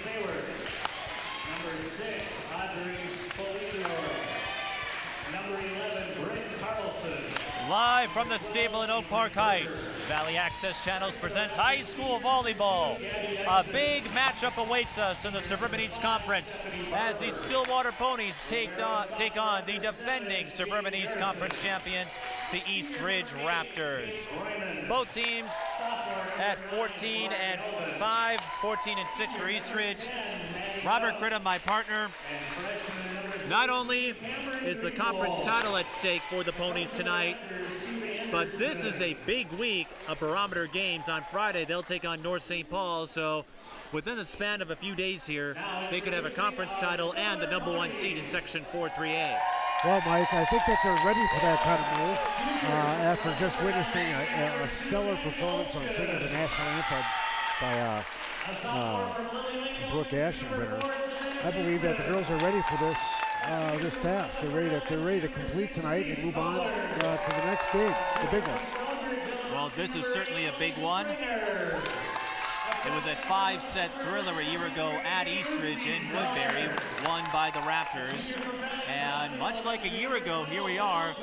Number 6, Audrey Stillwater. Number 11, Bryn Carlson. Live from the stable in Oak Park Heights, Valley Access Channels presents high school volleyball. A big matchup awaits us in the Suburban East Conference as the Stillwater Ponies take on the defending Suburban East Conference champions, the East Ridge Raptors. Both teams at 14-5, 14-6 for East Ridge. Robert Crittum, my partner. Not only is the conference title at stake for the Ponies tonight, but this is a big week of barometer games. On Friday, they'll take on North St. Paul, so within the span of a few days here, they could have a conference title and the #1 seed in Section 4-3A. Well, Mike, I think that they're ready for that kind of move after just witnessing a stellar performance on singing the national anthem by Brooke Ashenbrenner. I believe that the girls are ready for this task. They're ready to complete tonight and move on to the next game, the big one. Well, this is certainly a big one. It was a 5-set thriller a year ago at East Ridge in Woodbury, won by the Raptors. And much like a year ago, here we are,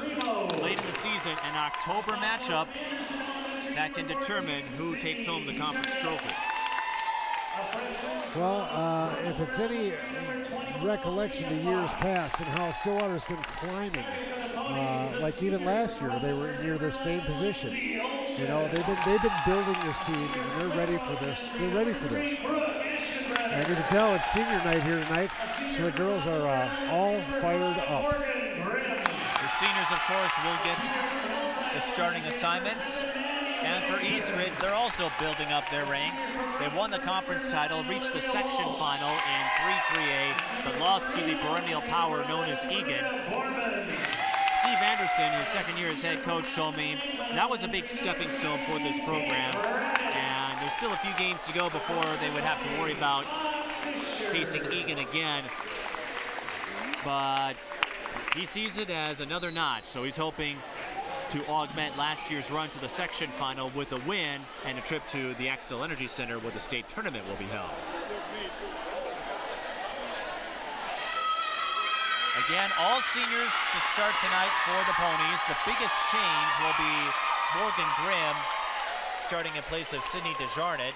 late in the season, an October matchup that can determine who takes home the conference trophy. Well, if it's any recollection to years past and how Stillwater's been climbing, like even last year, they were near this same position. You know, they've been building this team, and they're ready for this. They're ready for this. And you can tell it's senior night here tonight, so the girls are all fired up. The seniors, of course, will get the starting assignments. And for East Ridge, they're also building up their ranks. They won the conference title, reached the section final in 3-3A, but lost to the perennial power known as Egan. Steve Anderson, his second year as head coach, told me that was a big stepping stone for this program. And there's still a few games to go before they would have to worry about facing Egan again. But he sees it as another notch, so he's hoping to augment last year's run to the section final with a win and a trip to the Axel Energy Center where the state tournament will be held. Again, all seniors to start tonight for the Ponies. The biggest change will be Morgan Grimm starting in place of Sydney DeJarnett.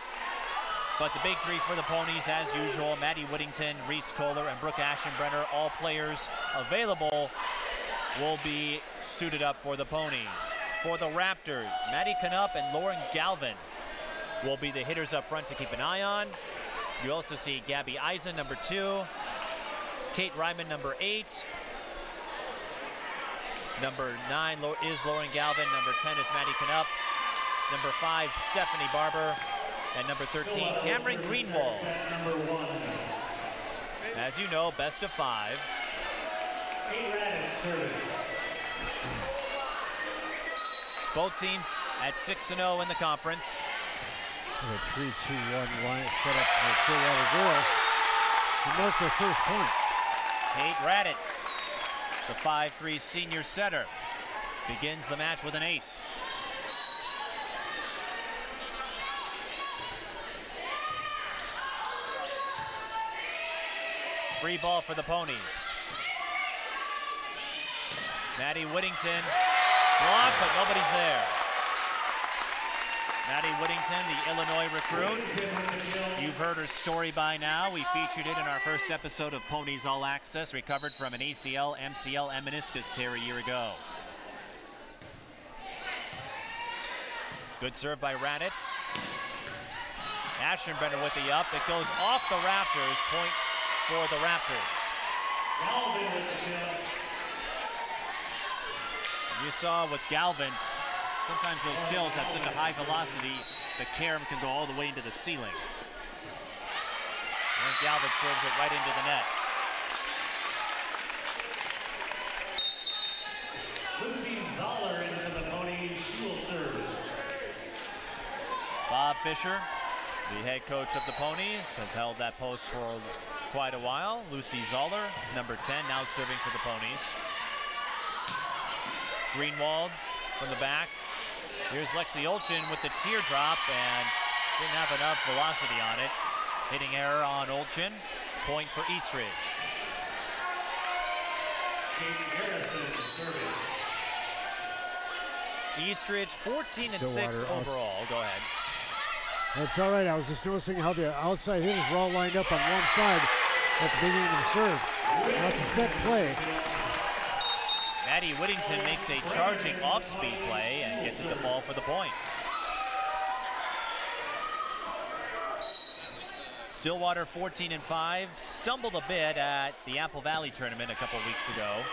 But the big three for the Ponies, as usual, Maddie Whittington, Reese Kohler, and Brooke Ashenbrenner, all players available, will be suited up for the Ponies. For the Raptors, Maddie Knupp and Lauren Galvin will be the hitters up front to keep an eye on. You also see Gabby Eisen, number 2. Kate Ryman, number 8. Number 9 is Lauren Galvin. Number 10 is Maddie Knupp. Number 5, Stephanie Barber. And number 13, Cameron Greenwald. As you know, best of 5. Both teams at 6-0 in the conference. The 3-2-1 line set up for Stillwater girls to mark their first point. Kate Raditz, the 5'3" senior setter, begins the match with an ace. Free ball for the Ponies. Maddie Whittington, blocked, but nobody's there. Maddie Whittington, the Illinois recruit. You've heard her story by now. We featured it in our first episode of Ponies All Access, recovered from an ACL, MCL, and meniscus tear a year ago. Good serve by Raditz. Ashenbrenner with the up. It goes off the rafters. Point for the Raptors. You saw with Galvin, sometimes those kills have such a high velocity, the carom can go all the way into the ceiling. And Galvin serves it right into the net. Lucy Zoller into the Ponies. She will serve. Bob Fisher, the head coach of the Ponies, has held that post for quite a while. Lucy Zoller, number 10, now serving for the Ponies. Greenwald from the back. Here's Lexi Olchin with the teardrop and didn't have enough velocity on it. Hitting error on Olchin. Point for Eastridge. Eastridge 14-6 overall. Go ahead. That's all right. I was just noticing how the outside hitters were all lined up on one side at the beginning of the serve. That's a set play. Maddie Whittington makes a charging off-speed play and gets it to fall for the point. Stillwater 14-5, stumbled a bit at the Apple Valley tournament a couple weeks ago.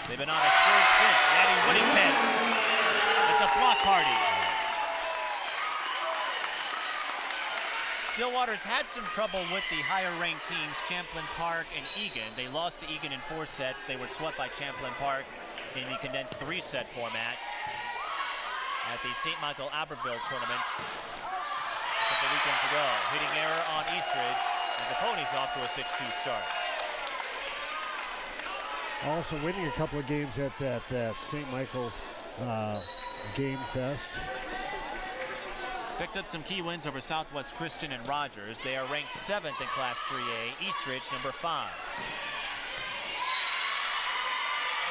They've been on a surge since. Maddie Whittington. It's a block party. Stillwater's had some trouble with the higher-ranked teams, Champlain Park and Egan. They lost to Egan in 4 sets. They were swept by Champlain Park in the condensed 3-set format at the St. Michael Aberville tournament a couple weekends ago. Hitting error on Eastridge, and the Ponies off to a 6-2 start. Also winning a couple of games at that St. Michael Game Fest. Picked up some key wins over Southwest Christian and Rogers. They are ranked 7th in Class 3A. Eastridge, number 5.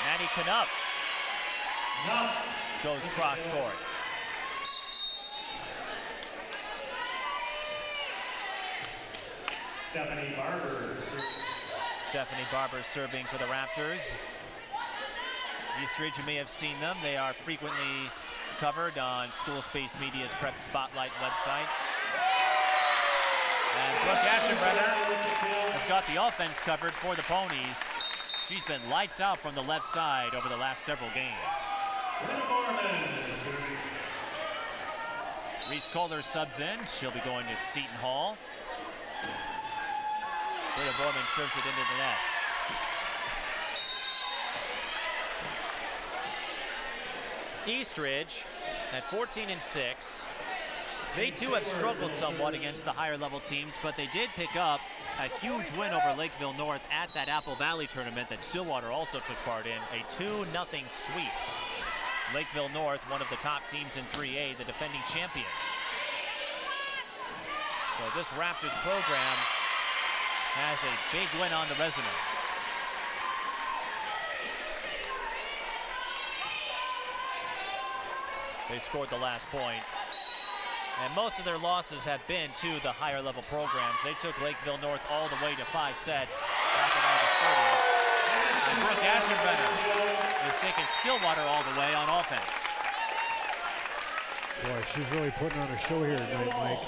Maddie Knupp goes cross-court. Stephanie Barber serving for the Raptors. Eastridge, you may have seen them. They are frequently covered on School Space Media's Prep Spotlight website. And Brooke Aschenbrenner has got the offense covered for the Ponies. She's been lights out from the left side over the last several games. Reese Kohler subs in. She'll be going to Seton Hall. Britta Borman serves it into the net. Eastridge at 14-6. They too have struggled somewhat against the higher level teams, but they did pick up a huge win over Lakeville North at that Apple Valley tournament that Stillwater also took part in, a 2-0 sweep. Lakeville North, one of the top teams in 3A, the defending champion. So this Raptors program has a big win on the resume. They scored the last point. And most of their losses have been to the higher level programs. They took Lakeville North all the way to 5 sets back in August 30th. And Brooke Aschenbrenner is taking Stillwater all the way on offense. Boy, she's really putting on a show here tonight, Mike.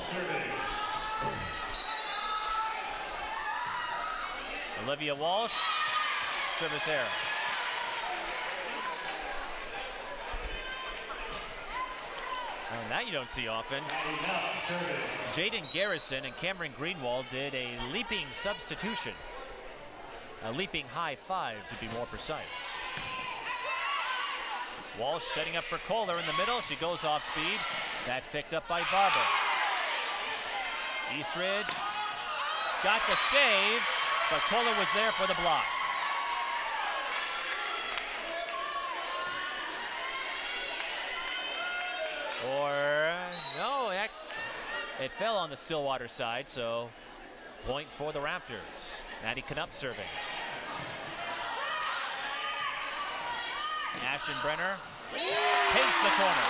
Olivia Walsh, service error. And that you don't see often. Jaden Garrison and Cameron Greenwald did a leaping substitution. A leaping high 5 to be more precise. Walsh setting up for Kohler in the middle. She goes off speed. That picked up by Barber. Eastridge got the save, but Kohler was there for the block. Or, no, it fell on the Stillwater side, so point for the Raptors. Maddie Knupp serving. Aschenbrenner paints the corner.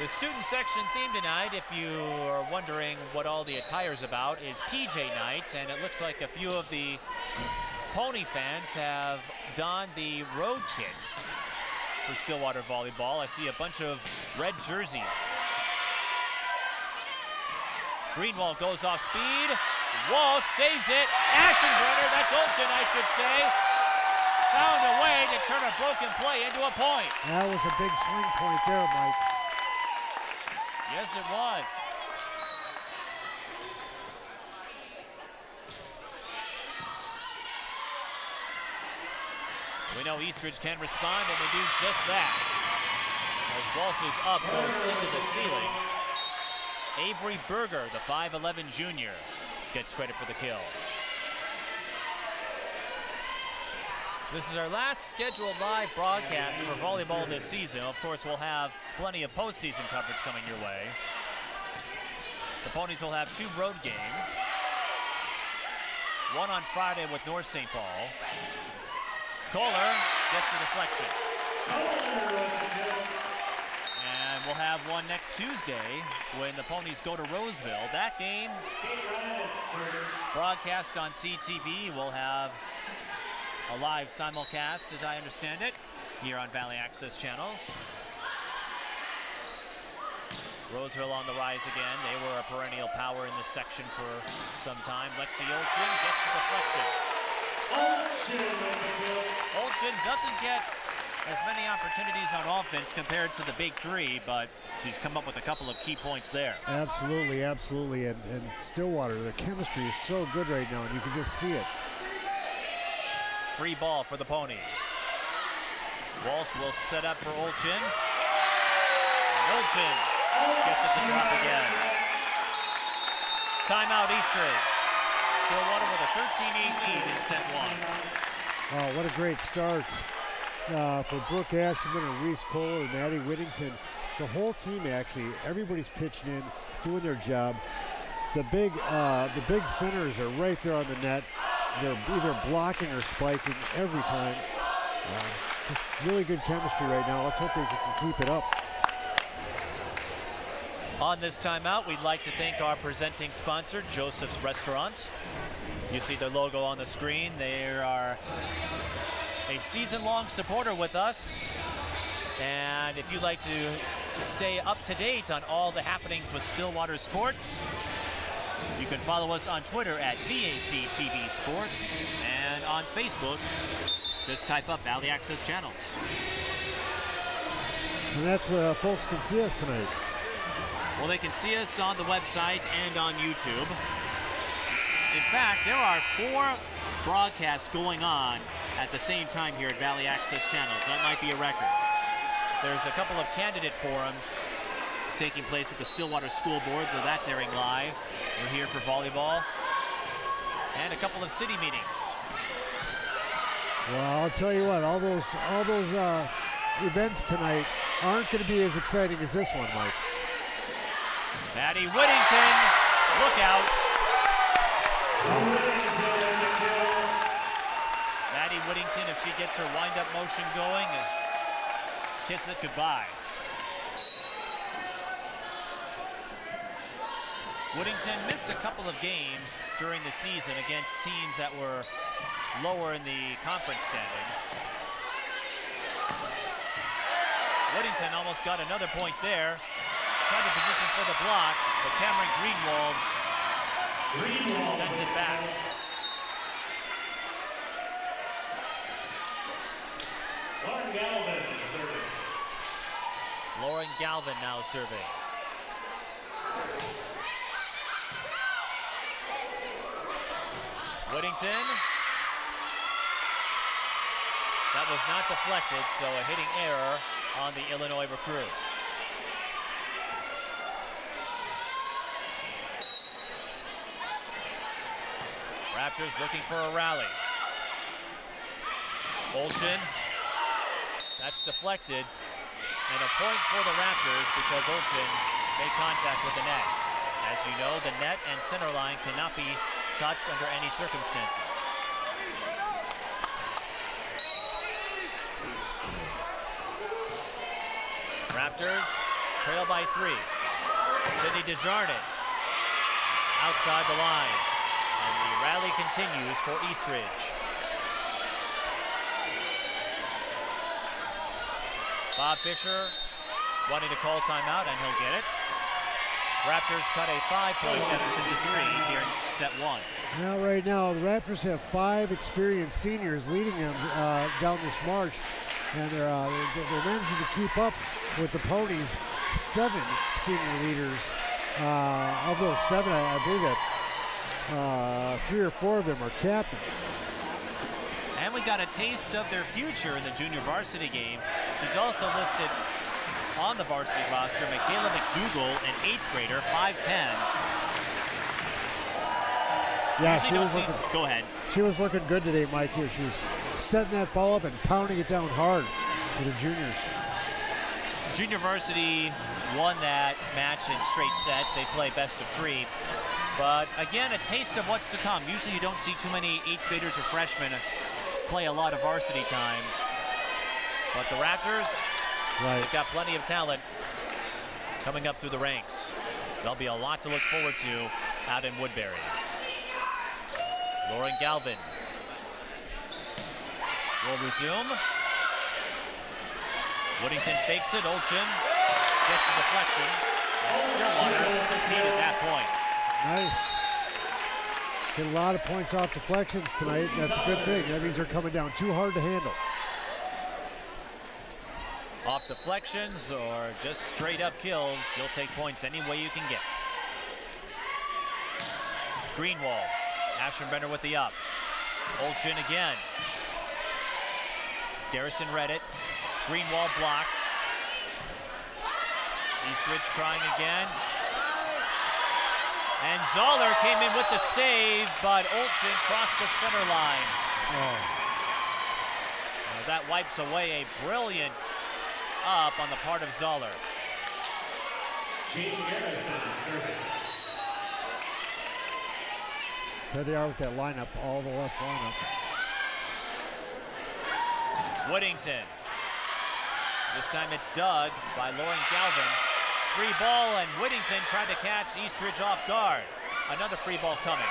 The student section theme tonight, if you are wondering what all the attire's about, is PJ nights, and it looks like a few of the Pony fans have donned the road kits for Stillwater Volleyball. I see a bunch of red jerseys. Greenwald goes off speed. Walsh saves it. Aschenbrenner, that's Olchin, I should say, found a way to turn a broken play into a point. That was a big swing point there, Mike. Yes, it was. We know Eastridge can respond, and they do just that. As Walsh's up goes into the ceiling. Avery Berger, the 5'11 junior, gets credit for the kill. This is our last scheduled live broadcast for volleyball this season. Of course, we'll have plenty of postseason coverage coming your way. The Ponies will have 2 road games. One on Friday with North St. Paul. Kohler gets the deflection. And we'll have one next Tuesday when the Ponies go to Roseville. That game, broadcast on CTV, will have a live simulcast, as I understand it, here on Valley Access Channels. Roseville on the rise again. They were a perennial power in this section for some time. Lexi Olchen gets the deflection. Olchen doesn't get as many opportunities on offense compared to the big 3, but she's come up with a couple of key points there. Absolutely, absolutely. And Stillwater, the chemistry is so good right now, and you can just see it. Free ball for the Ponies. Walsh will set up for Olchen. And Olchen gets it to drop again. Timeout Eastridge. Stillwater with a 13-8 lead in set 1. Oh, what a great start for Brooke Asherman and Reese Cole and Maddie Whittington. The whole team, actually, everybody's pitching in, doing their job. The big centers are right there on the net. They're either blocking or spiking every time. Just really good chemistry right now. Let's hope they can keep it up. On this timeout, we'd like to thank our presenting sponsor, Joseph's Restaurants. You see their logo on the screen. They are a season-long supporter with us. And if you'd like to stay up to date on all the happenings with Stillwater Sports, you can follow us on Twitter at VACTV Sports, and on Facebook, just type up Valley Access Channels. And that's where folks can see us tonight. Well, they can see us on the website and on YouTube. In fact, there are 4 broadcasts going on at the same time here at Valley Access Channels. That might be a record. There's a couple of candidate forums taking place with the Stillwater School Board, though that's airing live. We're here for volleyball. And a couple of city meetings. Well, I'll tell you what, all those events tonight aren't going to be as exciting as this one, Mike. Maddie Whittington, look out. Maddie Whittington, if she gets her wind-up motion going, kiss it goodbye. Whittington missed a couple of games during the season against teams that were lower in the conference standings. Whittington almost got another point there. Tried to position for the block, but Cameron Greenwald sends it back. Lauren Galvin serving. Lauren Galvin now serving. Whittington. That was not deflected, so a hitting error on the Illinois recruit. Raptors looking for a rally. Olchen. That's deflected. And a point for the Raptors because Olchen made contact with the net. As you know, the net and center line cannot be touched under any circumstances. Raptors trail by 3. Sydney Desjardins outside the line. And the rally continues for Eastridge. Bob Fisher wanting to call timeout, and he'll get it. Raptors cut a 5-point deficit to 3 here in set 1. Now, right now, the Raptors have 5 experienced seniors leading them down this march, and they're managing to keep up with the Ponies. 7 senior leaders. Of those 7, I believe that 3 or 4 of them are captains. And we got a taste of their future in the junior varsity game. She's also listed on the varsity roster, Michaela McDougall, an 8th grader, 5'10". Yeah, she was looking. Go ahead. She was looking good today, Mike. Here, she was setting that ball up and pounding it down hard for the juniors. Junior varsity won that match in straight sets. They play best of 3. But again, a taste of what's to come. Usually you don't see too many 8th graders or freshmen play a lot of varsity time. But the Raptors, they've got plenty of talent coming up through the ranks. There'll be a lot to look forward to out in Woodbury. Lauren Galvin will resume. Woodington fakes it. Olchin gets the deflection. And Stillwater needed that point. Nice. Get a lot of points off deflections tonight. That's a good thing. That means they're coming down too hard to handle. Off deflections or just straight up kills, you'll take points any way you can get. Greenwald. Aschenbrenner with the up. Olchin again. Garrison read it. Greenwald blocked. Eastridge trying again. And Zoller came in with the save, but Olchin crossed the center line. Well, that wipes away a brilliant up on the part of Zoller. Jane Garrison serving. There they are with that lineup, all the left lineup. Woodington. This time it's dug by Lauren Galvin. Free ball, and Whittington tried to catch Eastridge off guard. Another free ball coming.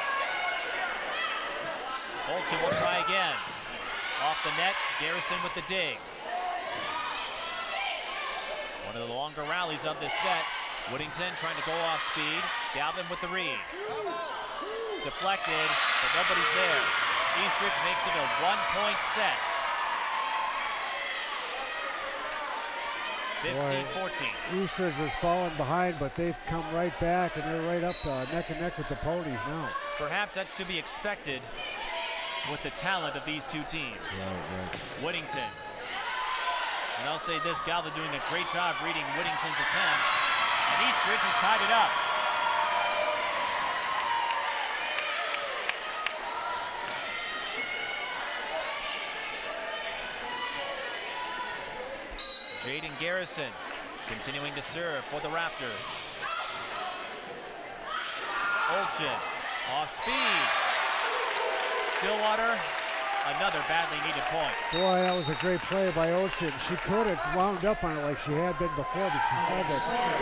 Olchin will try again. Off the net, Garrison with the dig. One of the longer rallies of this set. Whittington trying to go off speed. Galvin with the read. Deflected, but nobody's there. Eastridge makes it a 1-point set. 15-14. Eastridge was falling behind, but they've come right back, and they're right up neck and neck with the Ponies now. Perhaps that's to be expected with the talent of these two teams. Right. Whittington. And I'll say this, Galvin doing a great job reading Whittington's attempts. And Eastridge has tied it up. Jaden Garrison continuing to serve for the Raptors. Olchin off speed. Stillwater, another badly needed point. Boy, that was a great play by Olchin. She could have wound up on it like she had been before, but she said to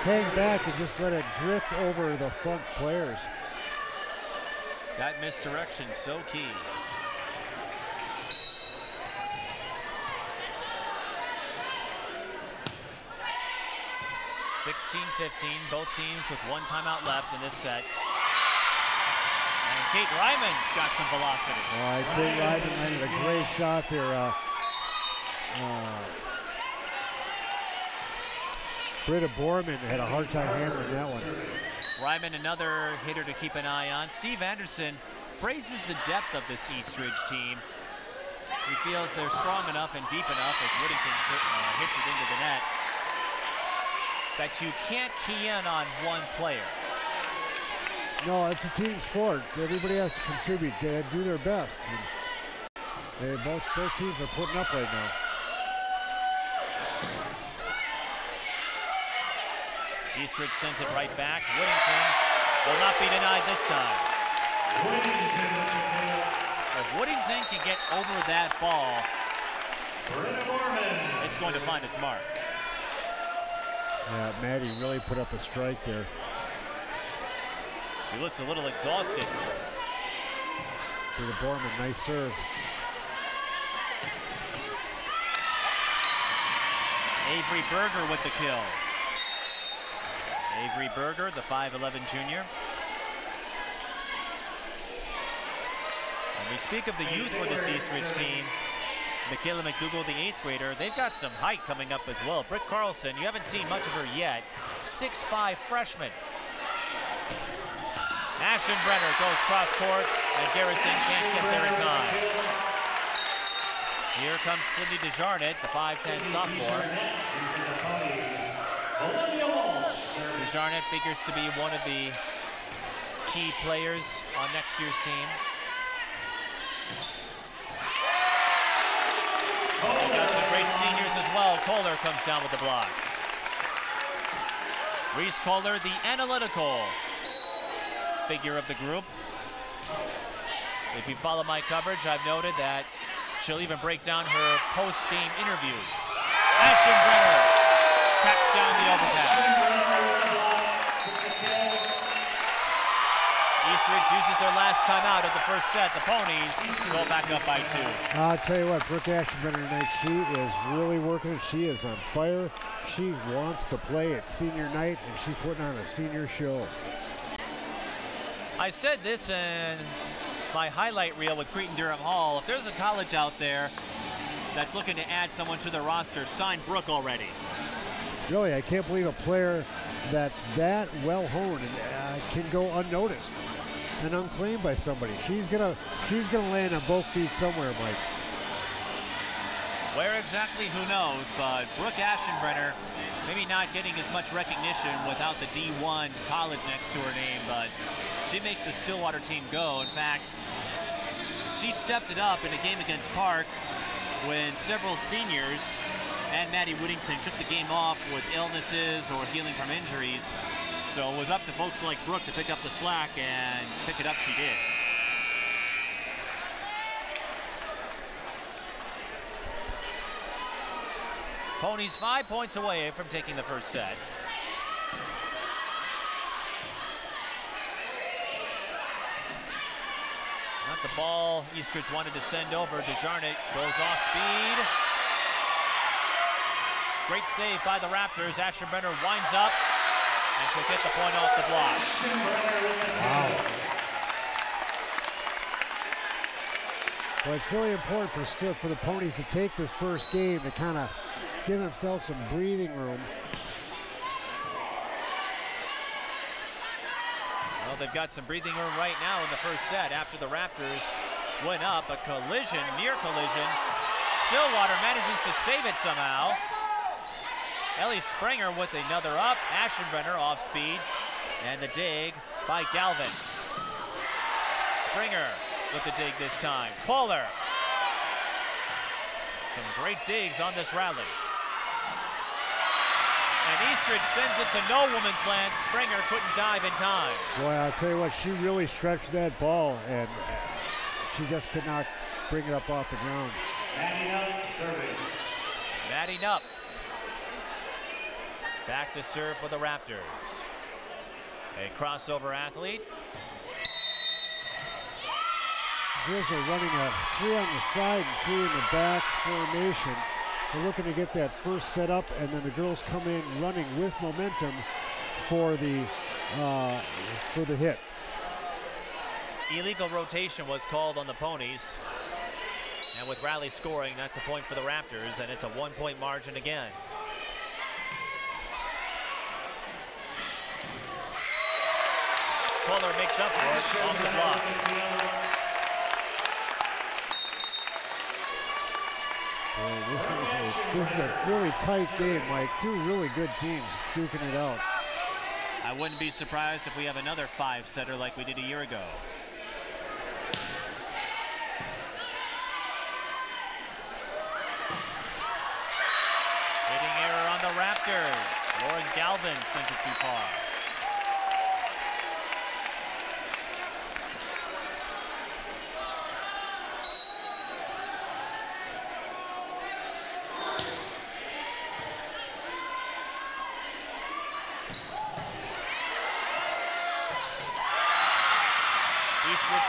hang back and just let it drift over the front players. That misdirection so key. (16-15), both teams with one timeout left in this set. And Kate Ryman's got some velocity. All right, Kate Ryman landed a great shot there. Britta Borman had a hard time handling that one. Ryman, another hitter to keep an eye on. Steve Anderson praises the depth of this Eastridge team. He feels they're strong enough and deep enough as Whittington hits it into the net that you can't key in on one player. No, it's a team sport. Everybody has to contribute. They do their best. And both teams are putting up right now. Eastridge sends it right back. Whittington will not be denied this time. If Whittington can get over that ball, it's going to find its mark. Yeah, Maddie really put up a strike there. He looks a little exhausted. Britta Borman, nice serve. Avery Berger with the kill. Avery Berger, the 5'11" junior. When we speak of the youth for this Eastridge team, Michaela McDougall, the 8th grader, they've got some height coming up as well. Britt Carlson, you haven't seen much of her yet. 6'5" freshman. Aschenbrenner goes cross court, and Garrison can't get there in time. Here comes Sydney DeJarnett, the 5'10" sophomore. DeJarnett figures to be one of the key players on next year's team. well. Kohler comes down with the block. Reese Kohler, the analytical figure of the group. If you follow my coverage, I've noted that she'll even break down her post-game interviews. Ashton Brenner taps down the overpass. Eastridge uses their last timeout of the first set. The Ponies go back up by 2. I'll tell you what, Brooke Ashton-Brenner tonight, she is really working it. She is on fire. She wants to play. It's senior night, and she's putting on a senior show. I said this in my highlight reel with Cretin-Durham Hall. If there's a college out there that's looking to add someone to their roster, sign Brooke already. Really, I can't believe a player that's that well honed and can go unnoticed and unclaimed by somebody. She's gonna land on both feet somewhere, Mike. Where exactly, who knows, but Brooke Ashton-Brenner maybe not getting as much recognition without the D1 college next to her name, but she makes the Stillwater team go. In fact, she stepped it up in a game against Park when several seniors and Maddie Whittington took the game off with illnesses or healing from injuries. So it was up to folks like Brooke to pick up the slack, and pick it up she did. Ponies 5 points away from taking the first set. Not the ball Eastridge wanted to send over. Desjarnik goes off speed. Great save by the Raptors. Ashton-Brenner winds up and she'll get the point off the block. Wow. Well, it's really important for the Ponies to take this first game to kind of give themselves some breathing room. Well, they've got some breathing room right now in the first set after the Raptors went up. A collision, near collision. Stillwater manages to save it somehow. Ellie Springer with another up. Ashton-Brenner off speed. And the dig by Galvin. Springer with the dig this time. Kohler. Some great digs on this rally. And Eastridge sends it to no woman's land. Springer couldn't dive in time. Boy, I'll tell you what, she really stretched that ball, and she just could not bring it up off the ground. Maddie Nupp serving. Maddie Nupp. Back to serve for the Raptors. A crossover athlete. Girls are running a 3 on the side and 3 in the back formation. They're looking to get that first set up, and then the girls come in running with momentum for the hit. Illegal rotation was called on the Ponies. And with rally scoring, that's a point for the Raptors, and it's a 1-point margin again. Kohler makes up for it off the block. This is a really tight game, Mike. Two really good teams duking it out. I wouldn't be surprised if we have another 5-setter like we did a year ago. Hitting error on the Raptors. Lauren Galvin sent it too far.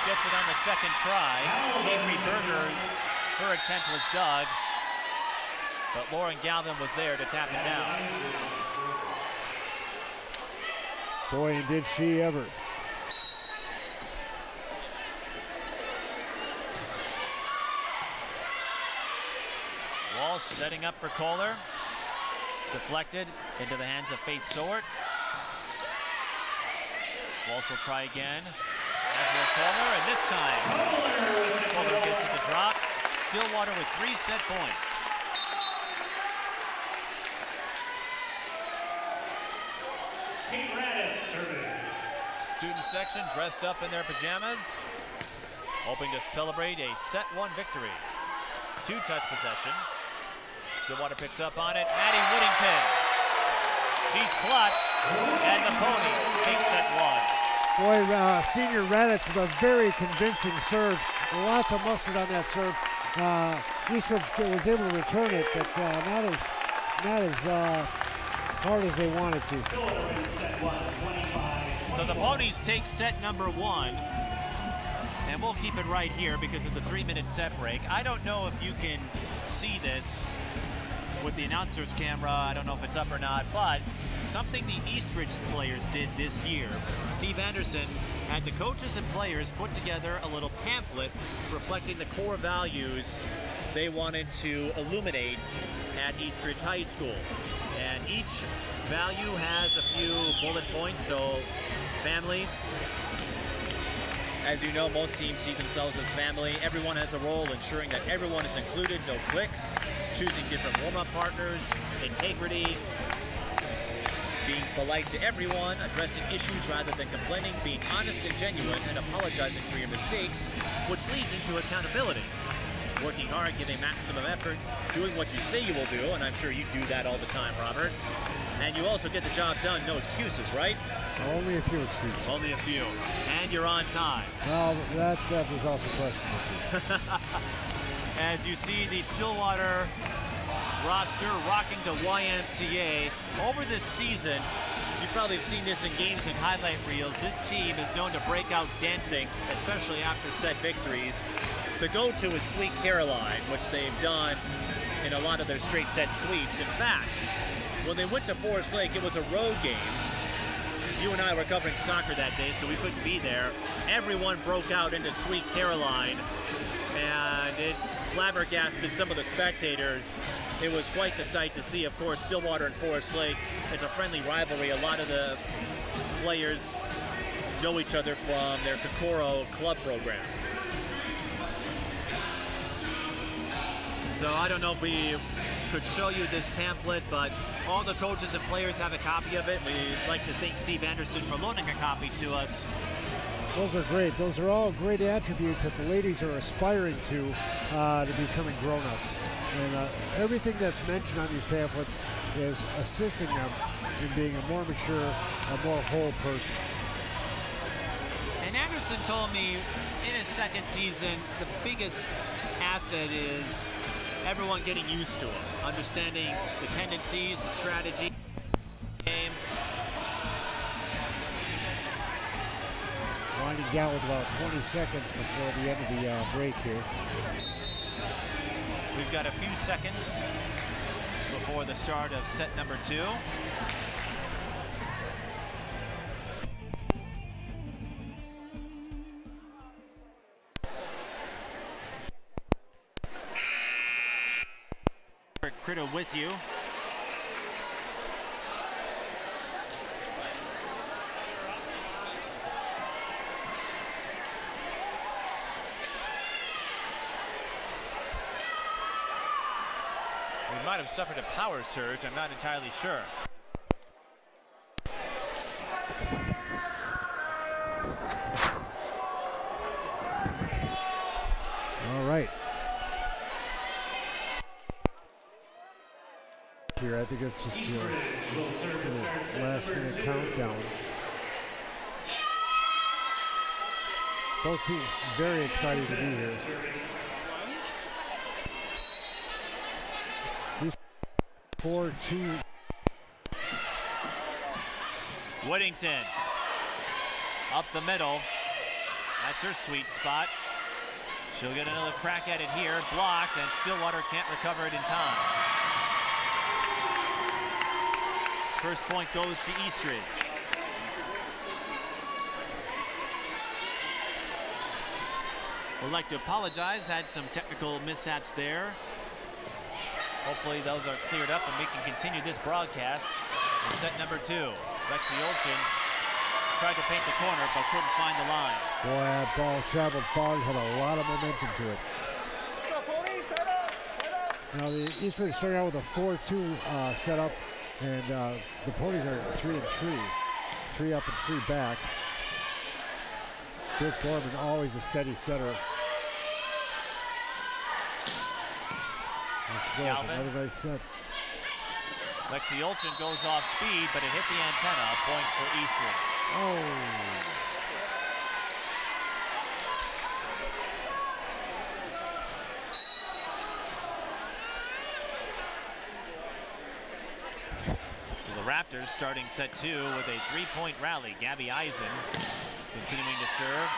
Gets it on the second try. Avery Berger, her attempt was dug, but Lauren Galvin was there to tap it down. Boy, and did she ever. Walsh setting up for Kohler. Deflected into the hands of Faith Sowert. Walsh will try again. Kohler, and this time Kohler gets it to drop. Stillwater with 3 set points. Kate Raddatz serving. Student section dressed up in their pajamas, hoping to celebrate a set 1 victory. 2-touch possession. Stillwater picks up on it. Maddie Whittington. She's clutch, and the Ponies take set one. Boy, senior Radich with a very convincing serve. Lots of mustard on that serve. Eastridge was able to return it, but not as hard as they wanted to. So the Ponies take set number one. And we'll keep it right here because it's a 3-minute set break. I don't know if you can see this with the announcer's camera. I don't know if it's up or not, but something the Eastridge players did this year. Steve Anderson had the coaches and players put together a little pamphlet reflecting the core values they wanted to illuminate at Eastridge High School. And each value has a few bullet points. So family. As you know, most teams see themselves as family. Everyone has a role ensuring that everyone is included, no cliques, choosing different warm-up partners, integrity, being polite to everyone, addressing issues rather than complaining, being honest and genuine, and apologizing for your mistakes, which leads into accountability. Working hard, giving maximum effort, doing what you say you will do, and I'm sure you do that all the time, Robert. And you also get the job done, no excuses, right? Only a few excuses. Only a few. And you're on time. Well, that was also questionable. As you see the Stillwater roster rocking the YMCA. Over this season, you probably have seen this in games and highlight reels. This team is known to break out dancing, especially after set victories. The go-to is Sweet Caroline, which they've done in a lot of their straight set sweeps. In fact, when they went to Forest Lake, it was a road game. You and I were covering soccer that day, so we couldn't be there. Everyone broke out into Sweet Caroline, and it flabbergasted some of the spectators. It was quite the sight to see. Of course, Stillwater and Forest Lake, it's a friendly rivalry. A lot of the players know each other from their Kokoro club program. So I don't know if we could show you this pamphlet, but all the coaches and players have a copy of it. We'd like to thank Steve Anderson for loaning a copy to us. Those are great. Those are all great attributes that the ladies are aspiring to becoming grown-ups. And everything that's mentioned on these pamphlets is assisting them in being a more mature, a more whole person. And Anderson told me in his second season, the biggest asset is everyone getting used to him, understanding the tendencies, the strategy, game. Winding down with about 20 seconds before the end of the break here. We've got a few seconds before the start of set number 2. Critter with you. We might have suffered a power surge, I'm not entirely sure. All right. Here, I think it's just a last-minute countdown. Both teams very excited to be here. These 4-2. Whittington up the middle. That's her sweet spot. She'll get another crack at it here. Blocked, and Stillwater can't recover it in time. First point goes to Eastridge. Would like to apologize, had some technical mishaps there. Hopefully those are cleared up and we can continue this broadcast in set number 2. Lexi Olchin tried to paint the corner but couldn't find the line. Boy, that ball traveled far, had a lot of momentum to it. Now the Eastridge started out with a 4-2 setup, and the Ponies are 3-3. 3 up and 3 back. Brooke Borman, always a steady setter. goes. Galvin. Another nice set. Lexi Olchin goes off speed, but it hit the antenna. Point for Eastridge. Oh. So the Raptors starting set 2 with a 3-point rally. Gabby Eisen continuing to serve.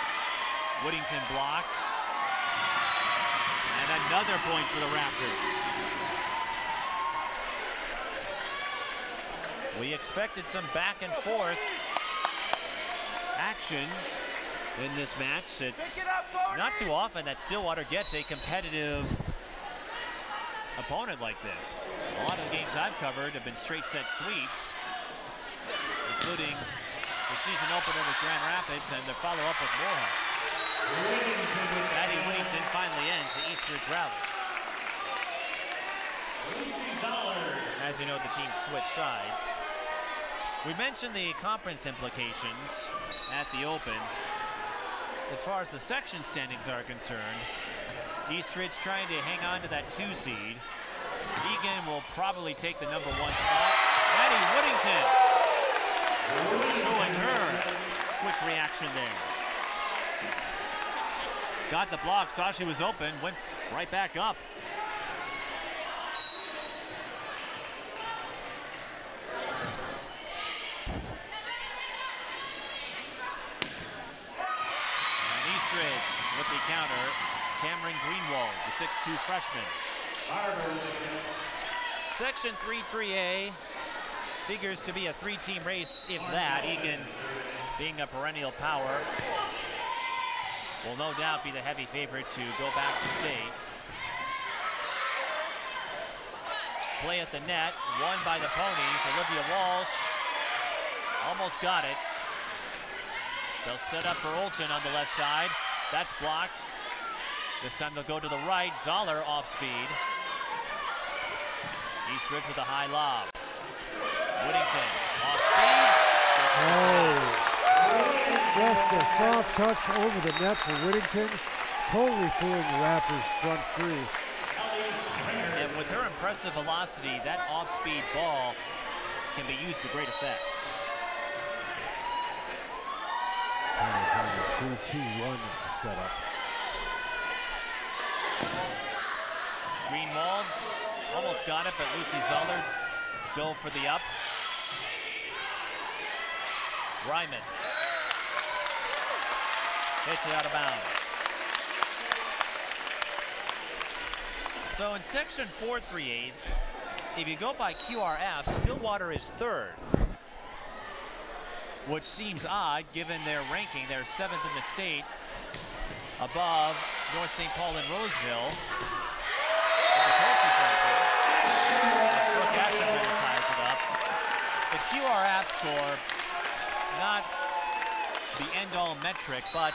Whittington blocked. And another point for the Raptors. We expected some back and forth action in this match. It's not too often that Stillwater gets a competitive opponent like this. A lot of the games I've covered have been straight set sweeps, including the season opener with Grand Rapids and the follow-up with Moorhead. Maddie Whittington finally ends the Eastridge rally. As you know, the teams switch sides. We mentioned the conference implications at the Open. As far as the section standings are concerned, Eastridge trying to hang on to that 2 seed. Egan will probably take the number 1 spot. Maddie Whittington showing her quick reaction there. Got the block, saw she was open, went right back up. And Eastridge with the counter. Cameron Greenwald, the 6'2 freshman. Section 3-3A figures to be a 3-team race, if that. Egan, being a perennial power, will no doubt be the heavy favorite to go back to state. Play at the net, won by the Ponies. Olivia Walsh almost got it. They'll set up for Olchin on the left side. That's blocked. This time they'll go to the right. Zoller off speed. Eastridge with a high lob. Whittington off speed. Oh, just a soft touch over the net for Whittington. Totally fooling the Raptors front 3. And with her impressive velocity, that off-speed ball can be used to great effect. 3-2-1 setup. Greenwald almost got it, but Lucy Zoller dove for the up. Ryman hits it out of bounds. So in section 4-3A, if you go by QRF, Stillwater is 3rd, which seems odd given their ranking. They're 7th in the state, above North St. Paul and Roseville. The QRF score, not the end-all metric, but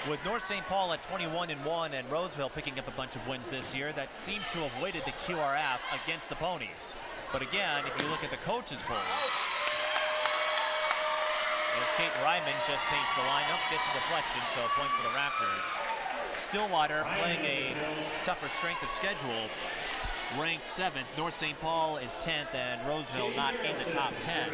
with North St. Paul at 21-1 and Roseville picking up a bunch of wins this year, that seems to have weighted the QRF against the Ponies. But again, if you look at the coaches' polls, as Kate Ryman just paints the lineup, gets a deflection, so a point for the Raptors. Stillwater playing a tougher strength of schedule, ranked 7th. North St. Paul is 10th, and Roseville not in the top 10.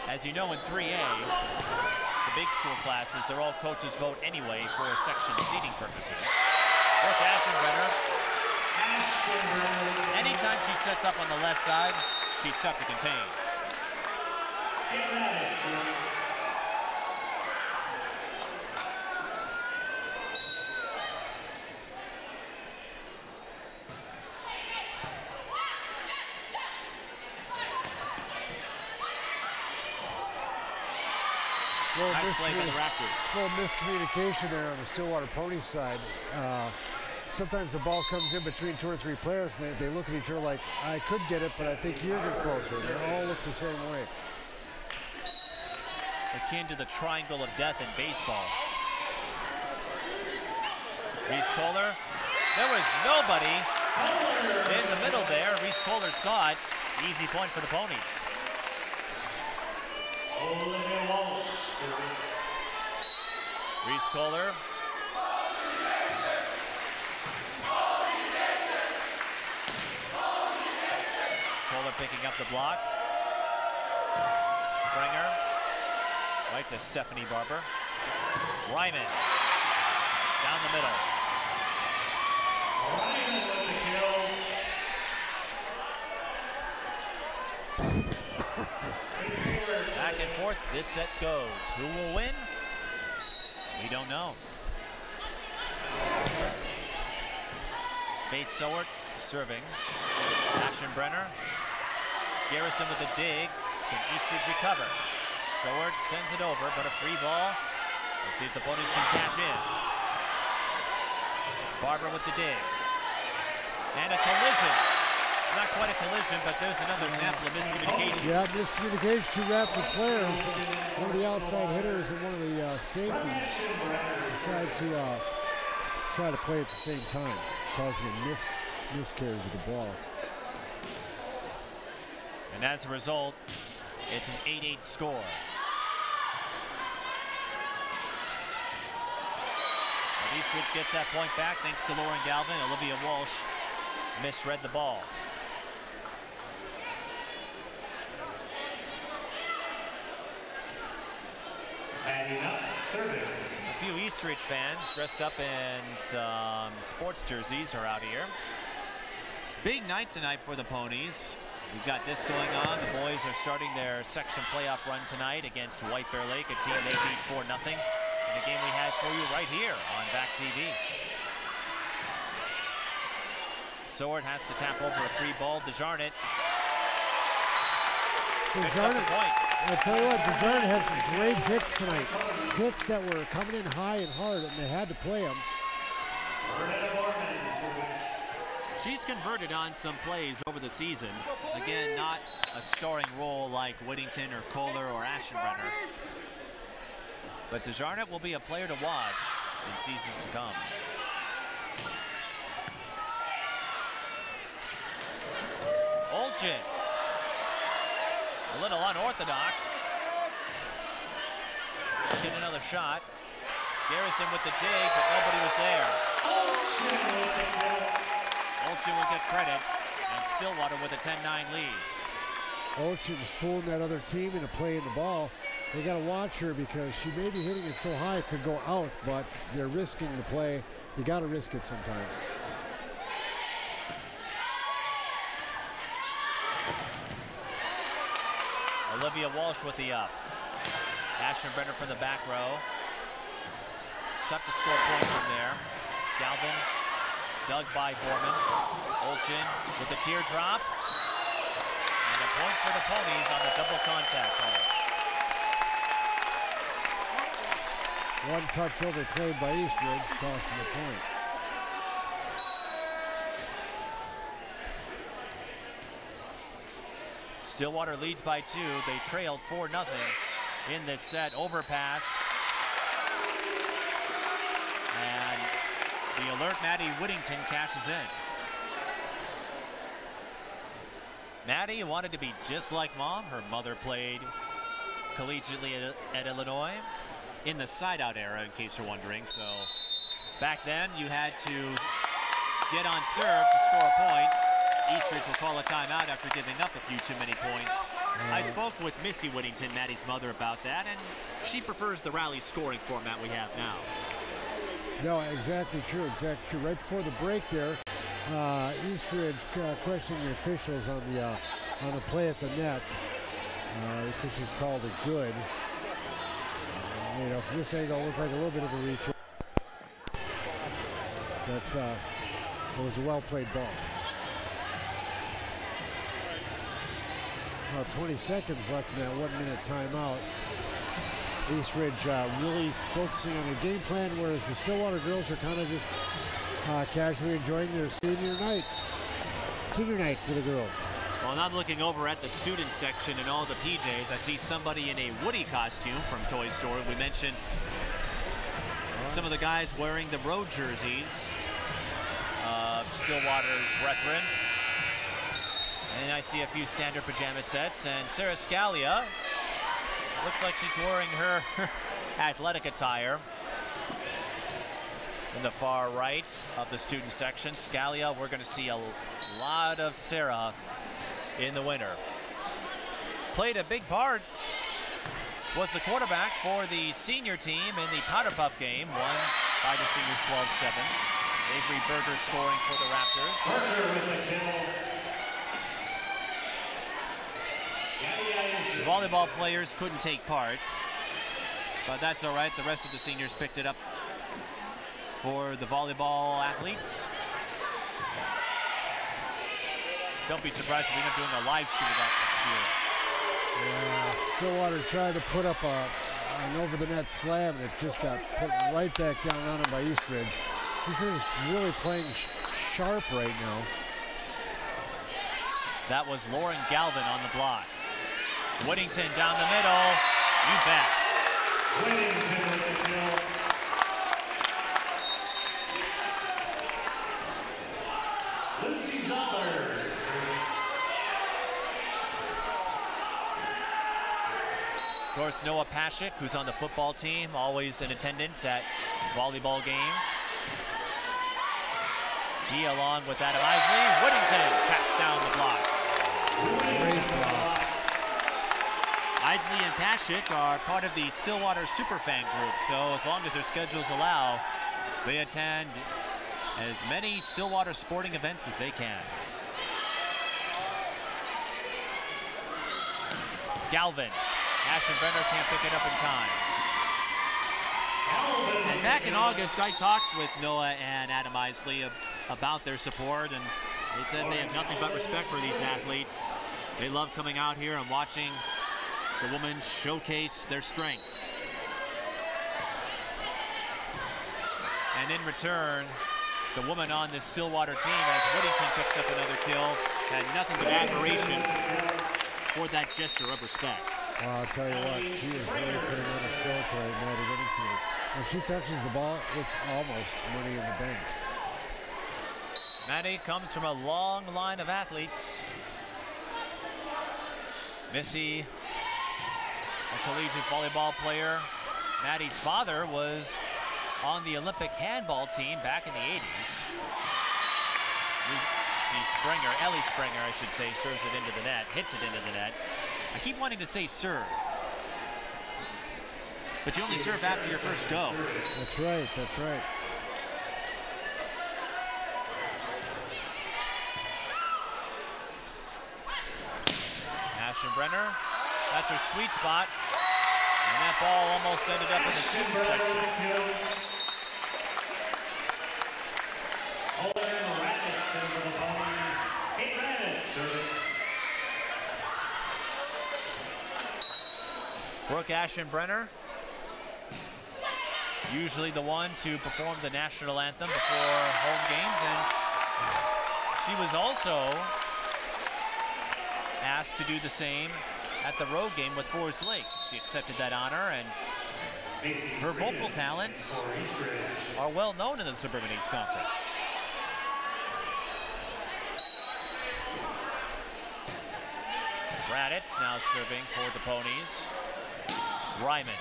As you know, in 3A, the big school classes, they're all coaches vote anyway for section seating purposes. Brooke Aschenbrenner, anytime she sets up on the left side, she's tough to contain. Full miscommunication there on the Stillwater Ponies side. Sometimes the ball comes in between 2 or 3 players and they look at each other like, I could get it, but I think you're getting closer. They all look the same way. Akin to the triangle of death in baseball. Reese Kohler. There was nobody in the middle there. Reese Kohler saw it. Easy point for the Ponies. Reese Kohler Fowler picking up the block. Springer. Right to Stephanie Barber. Ryman. Down the middle. Ryman with the kill. Back and forth, this set goes. Who will win? We don't know. Faith Sowert serving. Aschenbrenner. Garrison with the dig. Can Eastridge recover? Sowert sends it over, but a free ball. Let's see if the Ponies can cash in. Barber with the dig. And a collision. Not quite a collision, but there's another example of miscommunication. Yeah, miscommunication. Two rapid players. One of the outside hitters and one of the safeties decide to try to play at the same time, causing a miscarriage of the ball. And as a result, it's an 8-8 score. But Eastridge gets that point back thanks to Lauren Galvin. Olivia Walsh misread the ball. A few Eastridge fans dressed up in some sports jerseys are out here. Big night tonight for the Ponies. We've got this going on. The boys are starting their section playoff run tonight against White Bear Lake, a team they beat 4-0 in a game we had for you right here on Back TV. Sowert has to tap over a free ball. Desjardins. I'll tell you what, Desjardins had some great hits tonight. Hits that were coming in high and hard, and they had to play them. She's converted on some plays over the season. Again, not a starring role like Whittington or Kohler or Aschenbrenner. But Desjardins will be a player to watch in seasons to come. Olchin. A little unorthodox. Get another shot. Garrison with the dig, but nobody was there. Olchin will get credit, and Stillwater with a 10-9 lead. Olchin's fooling that other team into playing the ball. They got to watch her because she may be hitting it so high it could go out, but they're risking the play. You got to risk it sometimes. Olivia Walsh with the up. Aschenbrenner from the back row. Tough to score points from there. Galvin dug by Borman. Olchin with the teardrop. And a point for the Ponies on the double contact call. One touch overplayed by Eastridge, costing the point. Stillwater leads by 2. They trailed 4-0 in this set. Overpass. And the alert Maddie Whittington cashes in. Maddie wanted to be just like mom. Her mother played collegiately at Illinois in the side-out era, in case you're wondering. So back then, you had to get on serve to score a point. Eastridge will call a timeout after giving up a few too many points. I spoke with Missy Whittington, Maddie's mother, about that, and she prefers the rally scoring format we have now. No, exactly true, exactly true. Right before the break there, Eastridge questioning the officials on the play at the net. The officials called it good. You know, from this angle, it looked like a little bit of a reach. It was a well-played ball. 20 seconds left in that 1 minute timeout. Eastridge really focusing on their game plan, whereas the Stillwater girls are kind of just casually enjoying their senior night. Senior night for the girls. Well, I'm looking over at the student section and all the PJs. I see somebody in a Woody costume from Toy Story. We mentioned some of the guys wearing the road jerseys of Stillwater's brethren. And I see a few standard pajama sets, and Sarah Scalia looks like she's wearing her athletic attire in the far right of the student section. Scalia, we're going to see a lot of Sarah in the winter. Played a big part, was the quarterback for the senior team in the Powder Puff game, won by the seniors 12-7. Avery Berger scoring for the Raptors. The volleyball players couldn't take part, but that's all right. The rest of the seniors picked it up for the volleyball athletes. Don't be surprised if we end up doing a live stream of that next year. Yeah, Stillwater tried to put up an over-the-net slam, and it just got put right back down on him by Eastridge. Eastridge is really playing sharp right now. That was Lauren Galvin on the block. Whittington down the middle. You bet. Whittington with the kill. Lucy Zoller. Of course, Noah Pashik, who's on the football team, always in attendance at volleyball games. He, along with Adam Isley, Whittington taps down the block. Great block. Isley and Pashik are part of the Stillwater Superfan group, so as long as their schedules allow, they attend as many Stillwater sporting events as they can. Galvin. Ashenbrenner can't pick it up in time. And back in August, I talked with Noah and Adam Isley about their support, and they said they have nothing but respect for these athletes. They love coming out here and watching the women showcase their strength. And in return, the woman on this Stillwater team, as Whittington picks up another kill, had nothing but admiration for that gesture of respect. Well, I'll tell you what, she is really putting on a show tonight, Maddie Whittington is. When she touches the ball, it's almost money in the bank. Maddie comes from a long line of athletes. Missy, a collegiate volleyball player. Maddie's father was on the Olympic handball team back in the 80s. We see Springer, Ellie Springer, I should say, serves it into the net, hits it into the net. I keep wanting to say serve, but you only serve after your first go. That's right, that's right. Ashenbrenner, that's her sweet spot, and that ball almost ended up in the student section. Brooke Ashenbrenner, usually the one to perform the national anthem before home games, and she was also asked to do the same at the road game with Forest Lake. She accepted that honor, and her vocal talents are well known in the Suburban East Conference. Raditz now serving for the Ponies. Ryman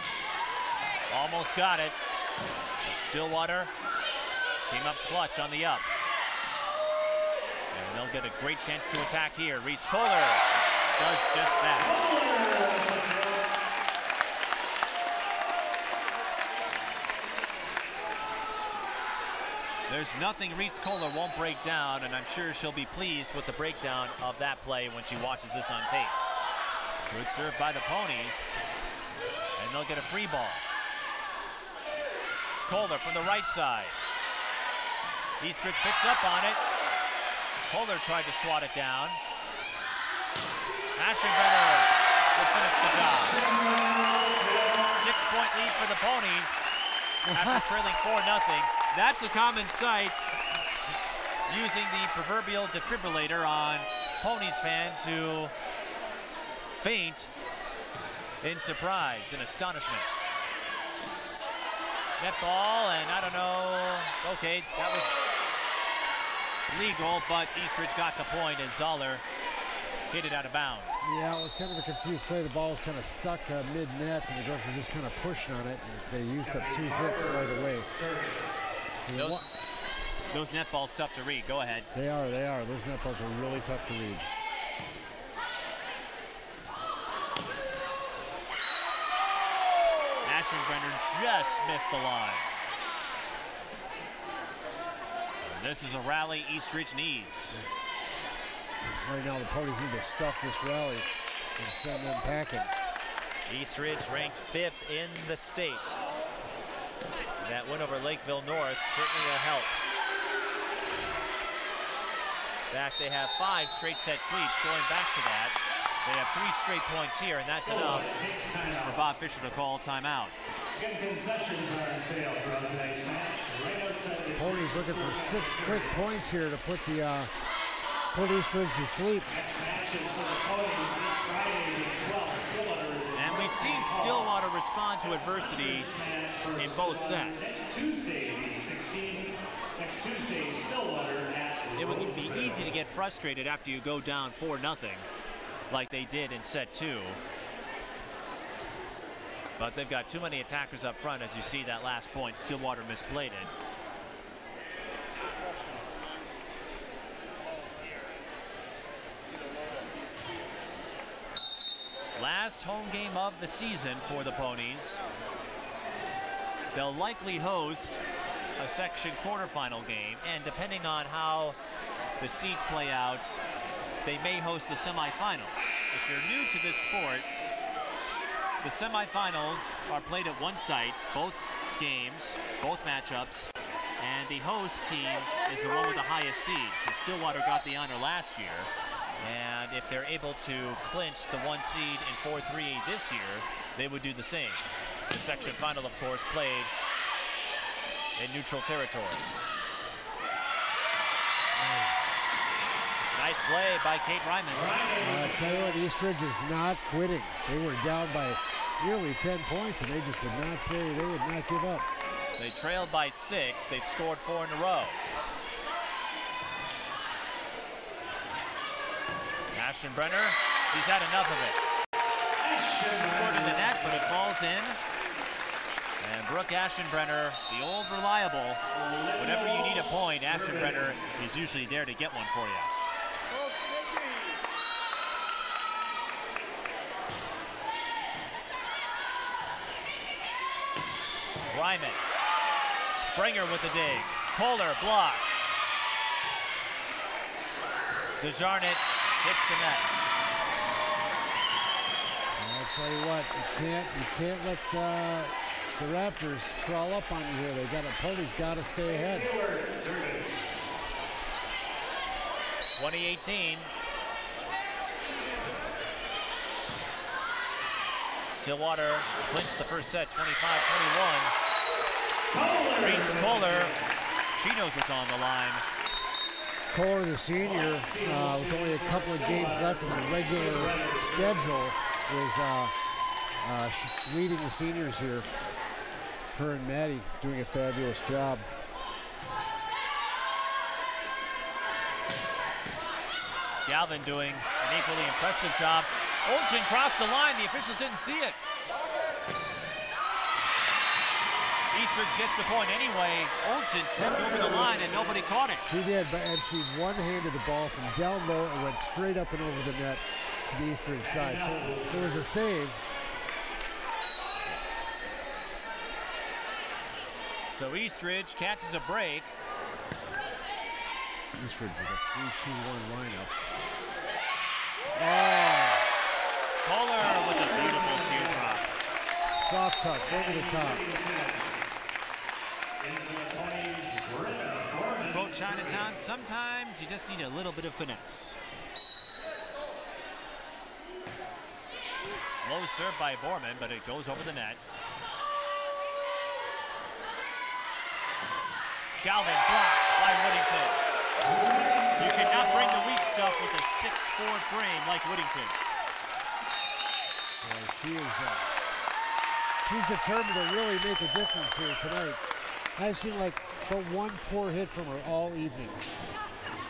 almost got it, but Stillwater came up clutch on the up. And they'll get a great chance to attack here. Reese Kohler does just that. There's nothing Reese Kohler won't break down, and I'm sure she'll be pleased with the breakdown of that play when she watches this on tape. Good serve by the Ponies. And they'll get a free ball. Kohler from the right side. Eastridge picks up on it. Kohler tried to swat it down. Ashenbrenner will finish the job. 6-point lead for the Ponies after trailing 4-0. That's a common sight, using the proverbial defibrillator on Ponies fans who faint in surprise and astonishment. Net ball, and I don't know, okay, that was legal, but Eastridge got the point as Zoller hit it out of bounds. Yeah, it was kind of a confused play. The ball was kind of stuck mid-net, and the girls were just kind of pushing on it. And they used up 2 hits right away. Those net balls tough to read. Go ahead. They are. Those net balls are really tough to read. Aschenbrenner just missed the line. This is a rally Eastridge needs. Right now, the Ponies need to stuff this rally and send them packing. Eastridge ranked 5th in the state. That win over Lakeville North certainly a help. In fact, they have 5 straight set sweeps. Going back to that, they have 3 straight points here, and that's enough for Bob Fisher to call timeout. Concessions are on sale throughout tonight's match. Right outside the Ponies looking for 6 quick points here to put Eastridge to sleep. next match is for the Ponies this Friday, the 12th. Stillwater is in And we've seen Stillwater respond to adversity in both sets. next Tuesday, the 16th. Next Tuesday, Stillwater at It would be easy to get frustrated after you go down 4-0, like they did in set 2. But they've got too many attackers up front, as you see that last point. Stillwater misplayed it. Last home game of the season for the Ponies. They'll likely host a section quarterfinal game, and depending on how the seeds play out, they may host the semifinals. If you're new to this sport, the semifinals are played at one site, both games, both matchups, and the host team is the one with the highest seeds. So Stillwater got the honor last year, and if they're able to clinch the 1 seed in 4-3 this year, they would do the same. The section final, of course, played in neutral territory. Nice play by Kate Ryman. I tell you what, Eastridge is not quitting. They were down by nearly 10 points, and they just would not say they would not give up. They trailed by 6. They've scored 4 in a row. Aschenbrenner, he's had enough of it. Scored in the net, but it falls in. And Brooke Aschenbrenner, the old reliable. Whenever you need a point, Aschenbrenner is usually there to get one for you. Ryman. Springer with the dig. Kohler blocked. DeJarnett hits the net. I'll tell you what, you can't let the Raptors crawl up on you here. Ponies got to stay ahead. 2018. Stillwater clinched the first set, 25-21. Grace Kohler, she knows what's on the line. Kohler, the senior, with only a couple of games left in the regular schedule, is leading the seniors here. Her and Maddie doing a fabulous job. Galvin doing an equally impressive job. Olsen crossed the line. The officials didn't see it. Eastridge gets the point anyway. Olsen stepped over the line and nobody caught it. She did, and she one-handed the ball from down low and went straight up and over the net to the Eastridge side. So it was a save. So Eastridge catches a break. Eastridge with a 3-2-1 lineup. Oh! Kohler with a beautiful teardrop. Soft touch over the top. To quote Chinatown, sometimes you just need a little bit of finesse. Low serve by Borman, but it goes over the net. Galvin blocked by Whittington. You cannot bring the weak stuff with a 6'4" frame like Whittington. She's determined to really make a difference here tonight. I've seen like but one poor hit from her all evening.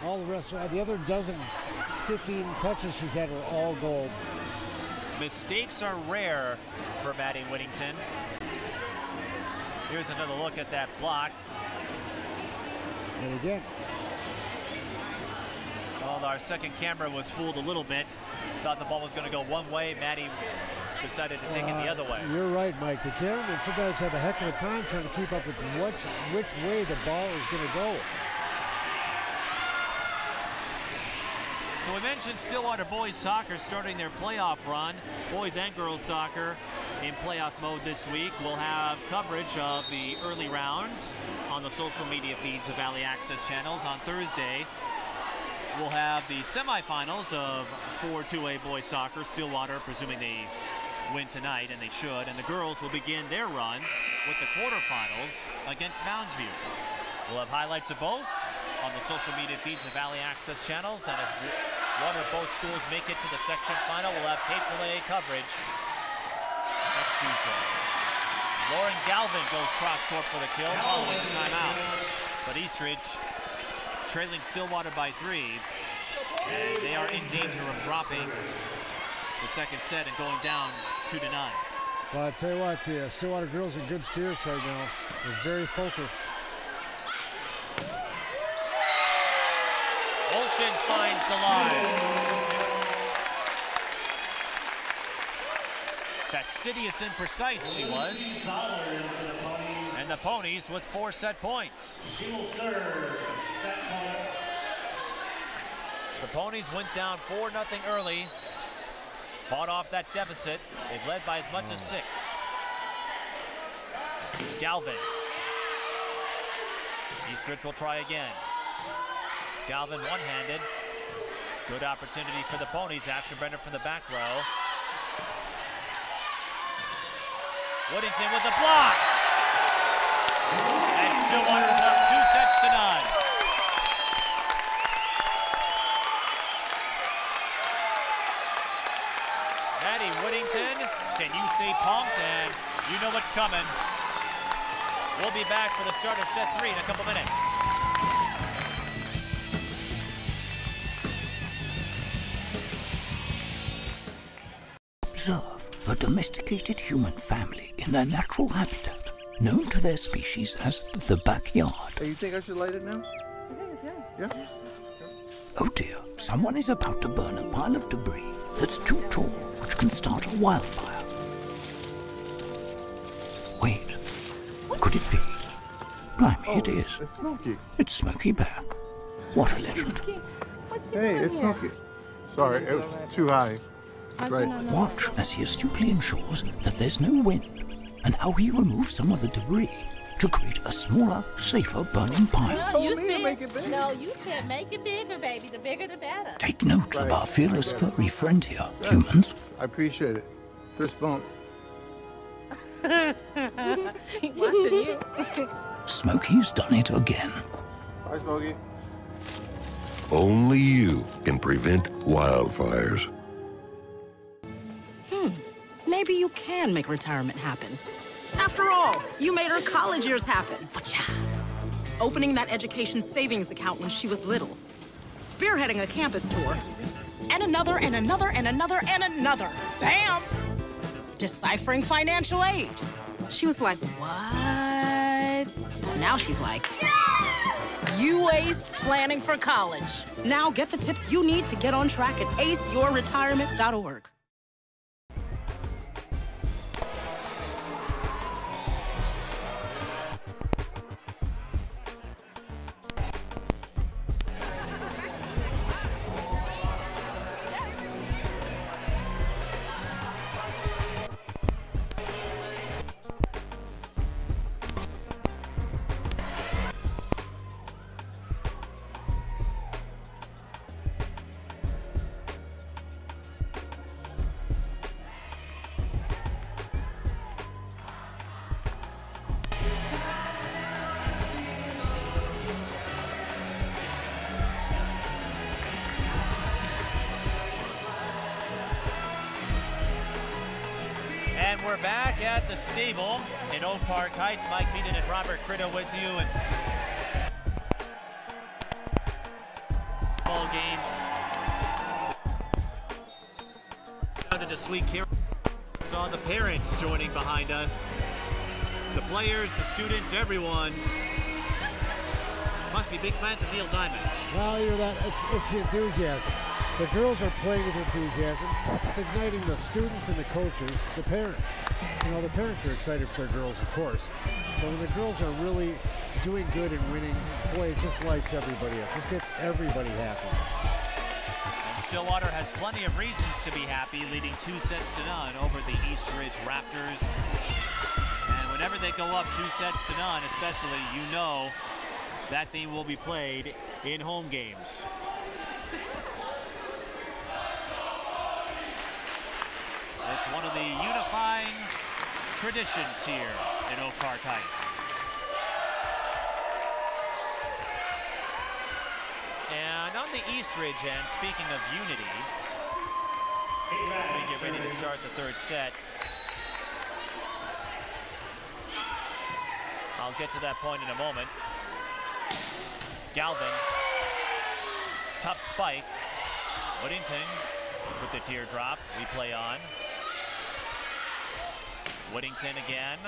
All the rest, the other 15 touches she's had were all gold. Mistakes are rare for Maddie Whittington. Here's another look at that block. And again. Well, our second camera was fooled a little bit. Thought the ball was going to go one way. Maddie decided to take it the other way. You're right, Mike. The cameramen sometimes have a heck of a time trying to keep up with which way the ball is going to go. So we mentioned Stillwater boys soccer starting their playoff run. Boys and girls soccer in playoff mode this week. We'll have coverage of the early rounds on the social media feeds of Valley Access channels. On Thursday, we'll have the semifinals of 4-2A boys soccer. Stillwater, presuming they win tonight, and they should. And the girls will begin their run with the quarterfinals against Mounds View. We'll have highlights of both on the social media feeds of Valley Access channels. And if one or both schools make it to the section final, we'll have tape delay coverage next Tuesday. Lauren Galvin goes cross-court for the kill following the timeout. But Eastridge, trailing Stillwater by 3, they are in danger of dropping the second set and going down 2-9. Well, I'll tell you what, the Stillwater girls in good spirits right now. They're very focused. Olsen finds the line. Fastidious and precise she was. And the Ponies with 4 set points. She will serve set point. The Ponies went down 4-0 early. Fought off that deficit. They've led by as much as 6. Galvin. Eastridge will try again. Galvin one-handed. Good opportunity for the Ponies. Ashenbrenner from the back row. Woodington with the block. And Stillwater's up 2-0. Maddie Woodington, can you say pumped? And you know what's coming. We'll be back for the start of set 3 in a couple minutes. Observe a domesticated human family in their natural habitat, known to their species as the backyard. Hey, you think I should light it now? I think it's good. Yeah. Oh dear, someone is about to burn a pile of debris that's too tall, which can start a wildfire. Wait, could it be? Blimey, it is. It's Smokey. It's Smokey Bear. What a legend. What's he Hey, doing it's here? Smokey. Sorry, it was too high. Right. Watch as he astutely ensures that there's no wind, and how he removes some of the debris to create a smaller, safer burning pile. No, you told me to said, make it big. no, you said make it bigger, baby. The bigger, the better. Take note of Right. our fearless furry friend here, humans. I appreciate it. Fist bump. Watching you. Smokey's done it again. Bye, Smokey. Only you can prevent wildfires. Maybe you can make retirement happen. After all, you made her college years happen. Opening that education savings account when she was little. Spearheading a campus tour. And another, and another, and another, and another. Bam! Deciphering financial aid. She was like, what? And now she's like, you aced planning for college. Now get the tips you need to get on track at aceyourretirement.org. And we're back at the stable in Oak Park Heights. Mike Beaton and Robert Critta with you. And ball games down to the Sweet Care. Saw the parents joining behind us. The players, the students, everyone. must be big fans of Neil Diamond. Well, you know that it's the enthusiasm. The girls are playing with enthusiasm. It's igniting the students and the coaches, the parents. You know, the parents are excited for their girls, of course. But when the girls are really doing good and winning, boy, it just lights everybody up. Just gets everybody happy. And Stillwater has plenty of reasons to be happy, leading 2-0 over the East Ridge Raptors. And whenever they go up 2-0, especially, you know that they will be played in home games. It's one of the unifying traditions here in Oak Park Heights. And on the East Ridge end, speaking of unity, as we get ready to start the third set, I'll get to that point in a moment. Galvin, tough spike. Whittington with the teardrop, we play on. Whittington again.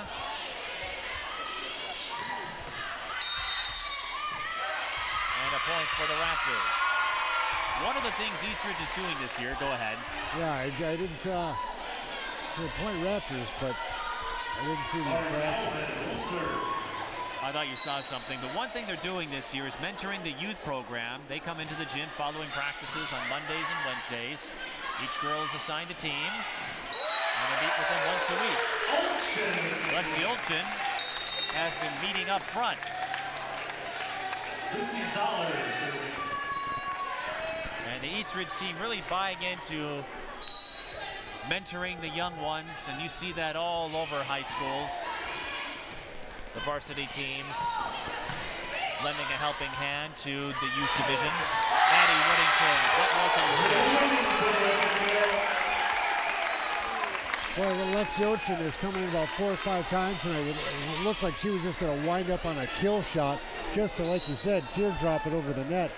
And a point for the Raptors. One of the things Eastridge is doing this year, go ahead. Yeah, I didn't point Raptors, but I didn't see the infraction. I thought you saw something. The one thing they're doing this year is mentoring the youth program. They come into the gym following practices on Mondays and Wednesdays. Each girl is assigned a team, and they meet with them once a week. Lexi Olchin has been meeting up front. And the Eastridge team really buying into mentoring the young ones, and you see that all over high schools. The varsity teams lending a helping hand to the youth divisions. Maddie Whittington, what more can you say? Well, Lexi Ochin is coming in about 4 or 5 times, and it looked like she was just going to wind up on a kill shot, just to, like you said, teardrop it over the net.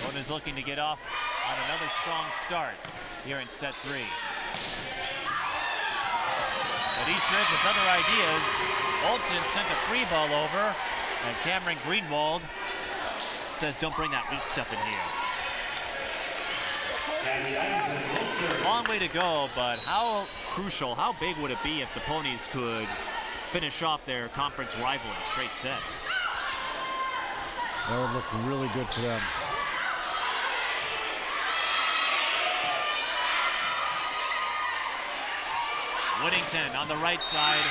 One is looking to get off on another strong start here in set 3. But Eastridge has other ideas. Olsen sent a free ball over, and Cameron Greenwald says, don't bring that weak stuff in here. Long way to go, but how crucial, how big would it be if the Ponies could finish off their conference rival in straight sets? That would look really good for them. Whittington on the right side.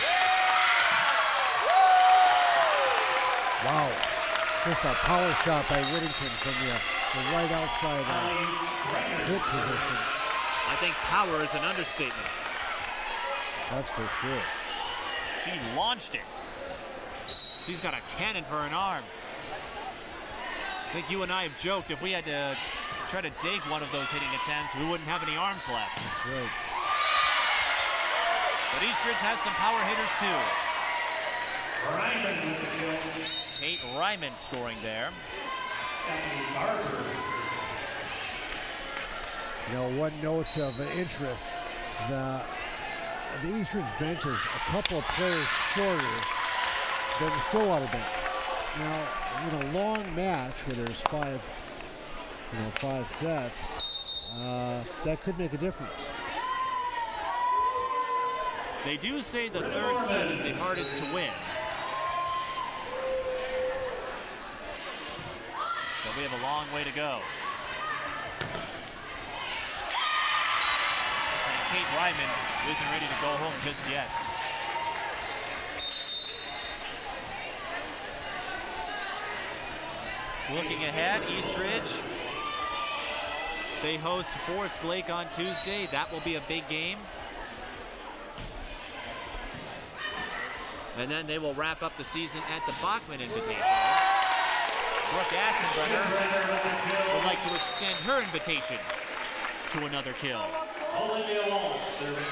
Wow. Just a power shot by Whittington from the right outside hip position. I think power is an understatement. That's for sure. She launched it. She's got a cannon for an arm. I think you and I have joked if we had to try to dig one of those hitting attempts, we wouldn't have any arms left. That's right. But Eastridge has some power hitters too. Kate Ryman scoring there. You know, one note of interest, the Eastridge bench is a couple of players shorter than the Stillwater bench. Now, in a long match where there's 5 sets, that could make a difference. They do say the third set is the hardest to win. But we have a long way to go. And Kate Ryman isn't ready to go home just yet. Looking ahead, Eastridge. They host Forest Lake on Tuesday. That will be a big game. And then they will wrap up the season at the Bachman Invitational. Brooke Ashenbrenner would like to extend her invitation to another kill. Olivia Walsh serving.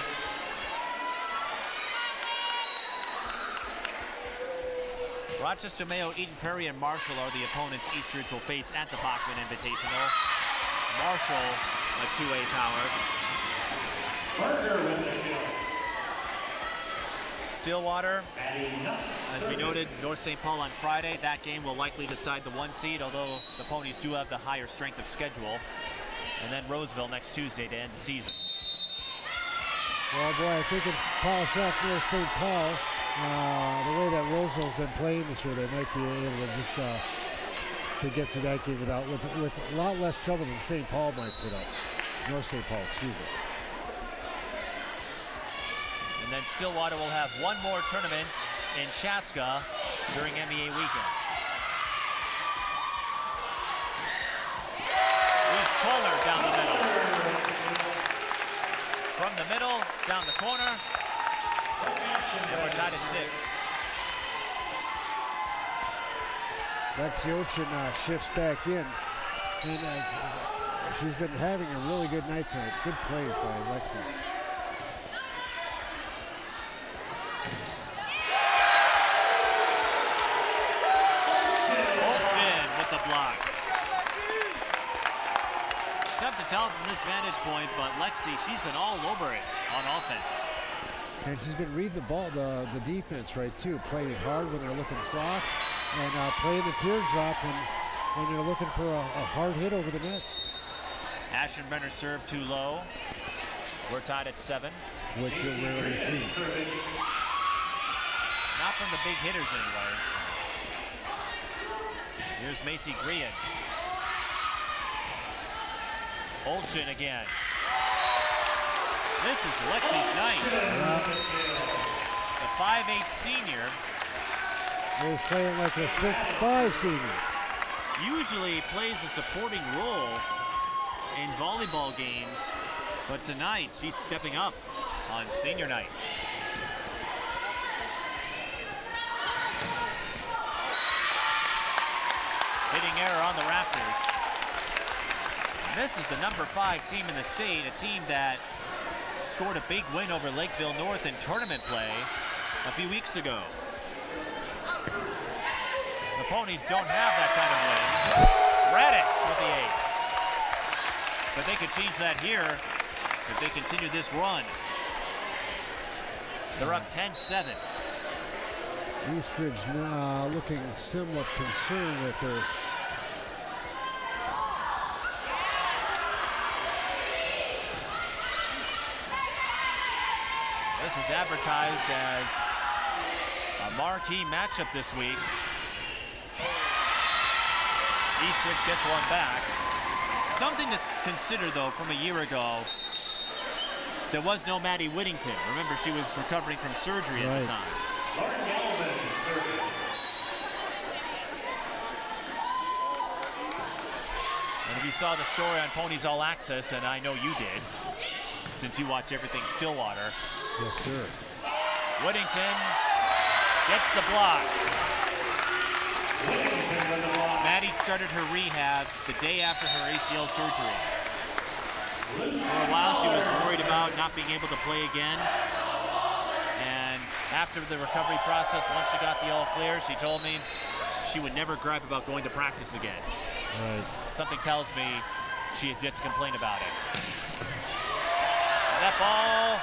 Rochester, Mayo, Eden Prairie, and Marshall are the opponents Eastridge will face at the Bachman Invitational. Marshall, a 2A power. Barker with the kill. Stillwater, as we noted, North St. Paul on Friday. That game will likely decide the 1 seed, although the Ponies do have the higher strength of schedule. And then Roseville next Tuesday to end the season. Well, boy, I think if polish off North St. Paul, the way that Roseville's been playing this year, they might be able to just to get to that game with a lot less trouble than St. Paul might put up. North St. Paul, excuse me. And then Stillwater will have one more tournament in Chaska during MEA weekend. Reese Kohler down the middle. From the middle, down the corner. And we're tied at 6. Lexi Ochin shifts back in. And she's been having a really good night tonight. Good plays by Lexi. Ochin with the block. Tough to tell from this vantage point, but Lexi, she's been all over it on offense. And she's been reading the ball, the defense right too. Playing hard when they're looking soft, and playing the teardrop when they're looking for a hard hit over the net. Ashenbrenner served too low. We're tied at 7. Which you'll rarely see. Not from the big hitters anyway. Here's Macy Grian. Olchin again. This is Lexi's night. The 5'8" senior. He's playing like a 6'5" senior. Usually plays a supporting role in volleyball games, but tonight she's stepping up on senior night. Hitting error on the Raptors. This is the number 5 team in the state, a team that scored a big win over Lakeville North in tournament play a few weeks ago. The Ponies don't have that kind of win. Raditz with the ace. But they could change that here if they continue this run. They're up 10-7. Eastridge now looking somewhat concerned with her. This was advertised as a marquee matchup this week. Eastridge gets one back. Something to consider, though, from a year ago, there was no Maddie Whittington. Remember, she was recovering from surgery at the time. And if you saw the story on Ponies All Access, and I know you did, since you watch everything Stillwater. Yes, sir. Whittington gets the block. Maddie started her rehab the day after her ACL surgery. For a while, she was worried about not being able to play again. And after the recovery process, once she got the all clear, she told me she would never gripe about going to practice again. Right. Something tells me she has yet to complain about it. And that ball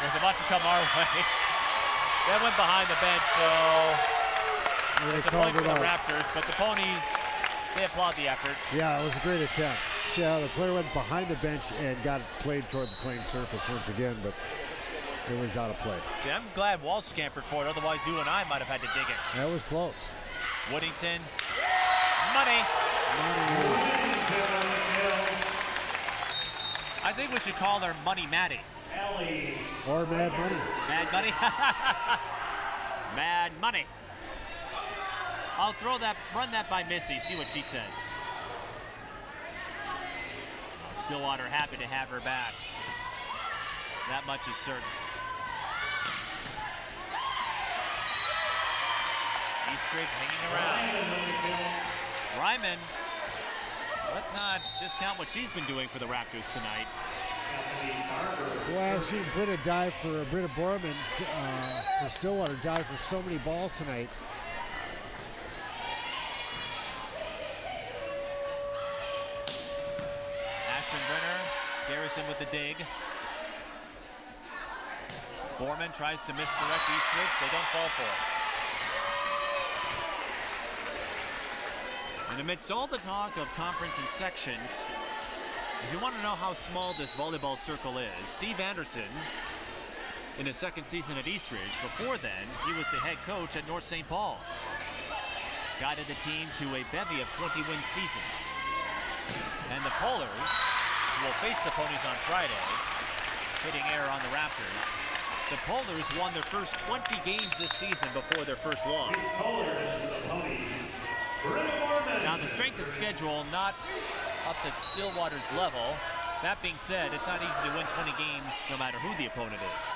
was about to come our way. That went behind the bench, so it's a point for the Raptors, but the Ponies, they applaud the effort. Yeah, it was a great attempt. Yeah, the player went behind the bench and got it played toward the playing surface once again, but it was out of play. See, I'm glad Wall scampered for it, otherwise you and I might have had to dig it. That was close. Whittington, money. I think we should call her Money Maddie. Or Mad Money. Mad Money? Mad Money. I'll run that by Missy, see what she says. Stillwater happy to have her back. That much is certain. Eastridge hanging around. Ryman, let's not discount what she's been doing for the Raptors tonight. Well, I've seen Britta Borman for Stillwater dive for so many balls tonight. Ashenbrenner, Garrison with the dig. Borman tries to misdirect Eastridge. They don't fall for it. And amidst all the talk of conference and sections, if you want to know how small this volleyball circle is, Steve Anderson, in his second season at Eastridge, before then, he was the head coach at North St. Paul. Guided the team to a bevy of 20-win seasons. And the Polars will face the Ponies on Friday, hitting air on the Raptors. The Polars won their first 20 games this season before their first loss. Now the strength of schedule not up to Stillwater's level. That being said, it's not easy to win 20 games no matter who the opponent is.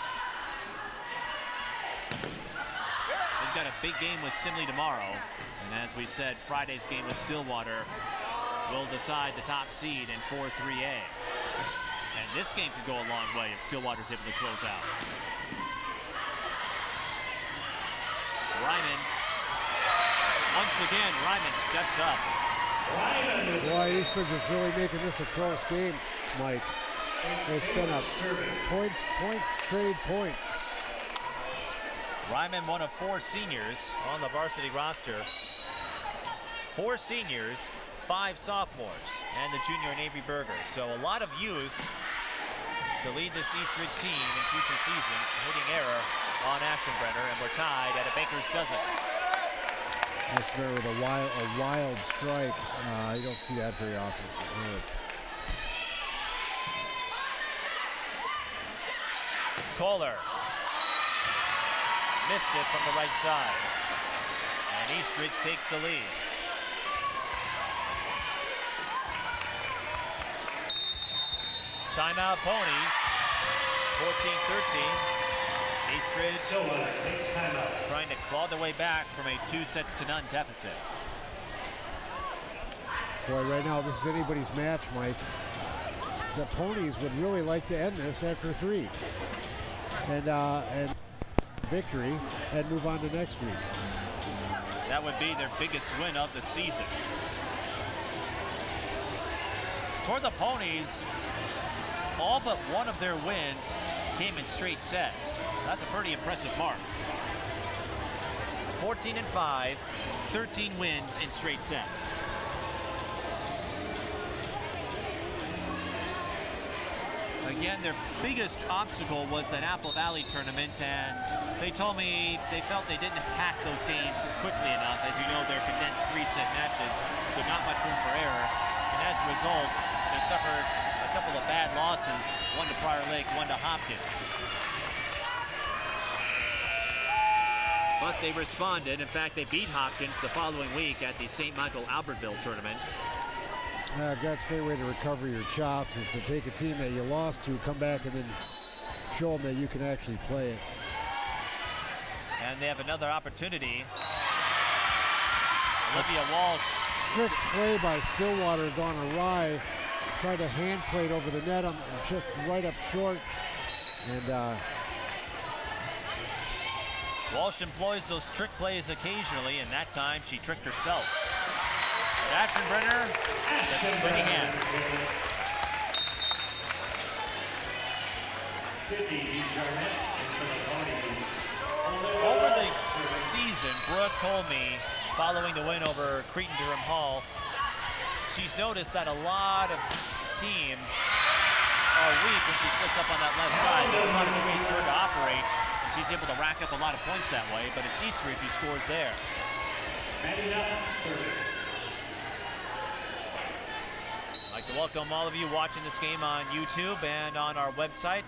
They've got a big game with Simley tomorrow. And as we said, Friday's game with Stillwater will decide the top seed in 4-3A. And this game could go a long way if Stillwater's able to close out. Ryman. Once again, Ryman steps up. Boy, Eastridge is really making this a close game, Mike. It's been a point, trade point. Ryman, one of 4 seniors on the varsity roster. 4 seniors, 5 sophomores, and the junior Avery Berger. So a lot of youth to lead this Eastridge team in future seasons, hitting error on Aschenbrenner, and we're tied at a baker's dozen. That's there with a wild strike. You don't see that very often from her. Kohler missed it from the right side, and Eastridge takes the lead. Timeout Ponies, 14-13. Eastridge trying to claw their way back from a 2-0 deficit. Boy, right now this is anybody's match, Mike. The Ponies would really like to end this after 3. And victory and move on to next week. That would be their biggest win of the season. For the Ponies, all but one of their wins came in straight sets. That's a pretty impressive mark. 14-5, 13 wins in straight sets. Again, their biggest obstacle was that Apple Valley tournament, and they told me they felt they didn't attack those games quickly enough. As you know, they're condensed 3-set matches, so not much room for error. And as a result, they suffered a couple of bad losses, one to Prior Lake, one to Hopkins. But they responded. In fact, they beat Hopkins the following week at the St. Michael Albertville tournament. That's a great way to recover your chops, is to take a team that you lost to, come back and then show them that you can actually play it. And they have another opportunity. Olivia Walsh. Strict play by Stillwater gone awry. Tried to hand play it over the net, just right up short. And Walsh employs those trick plays occasionally, and that time she tricked herself. Aschenbrenner, the swinging hand. Over the season, Brooke told me, following the win over Cretin-Durham Hall, she's noticed that a lot of teams are weak when she sits up on that left side. There's a lot of space for her to operate, and she's able to rack up a lot of points that way, but it's Eastridge who scores there. I'd like to welcome all of you watching this game on YouTube and on our website.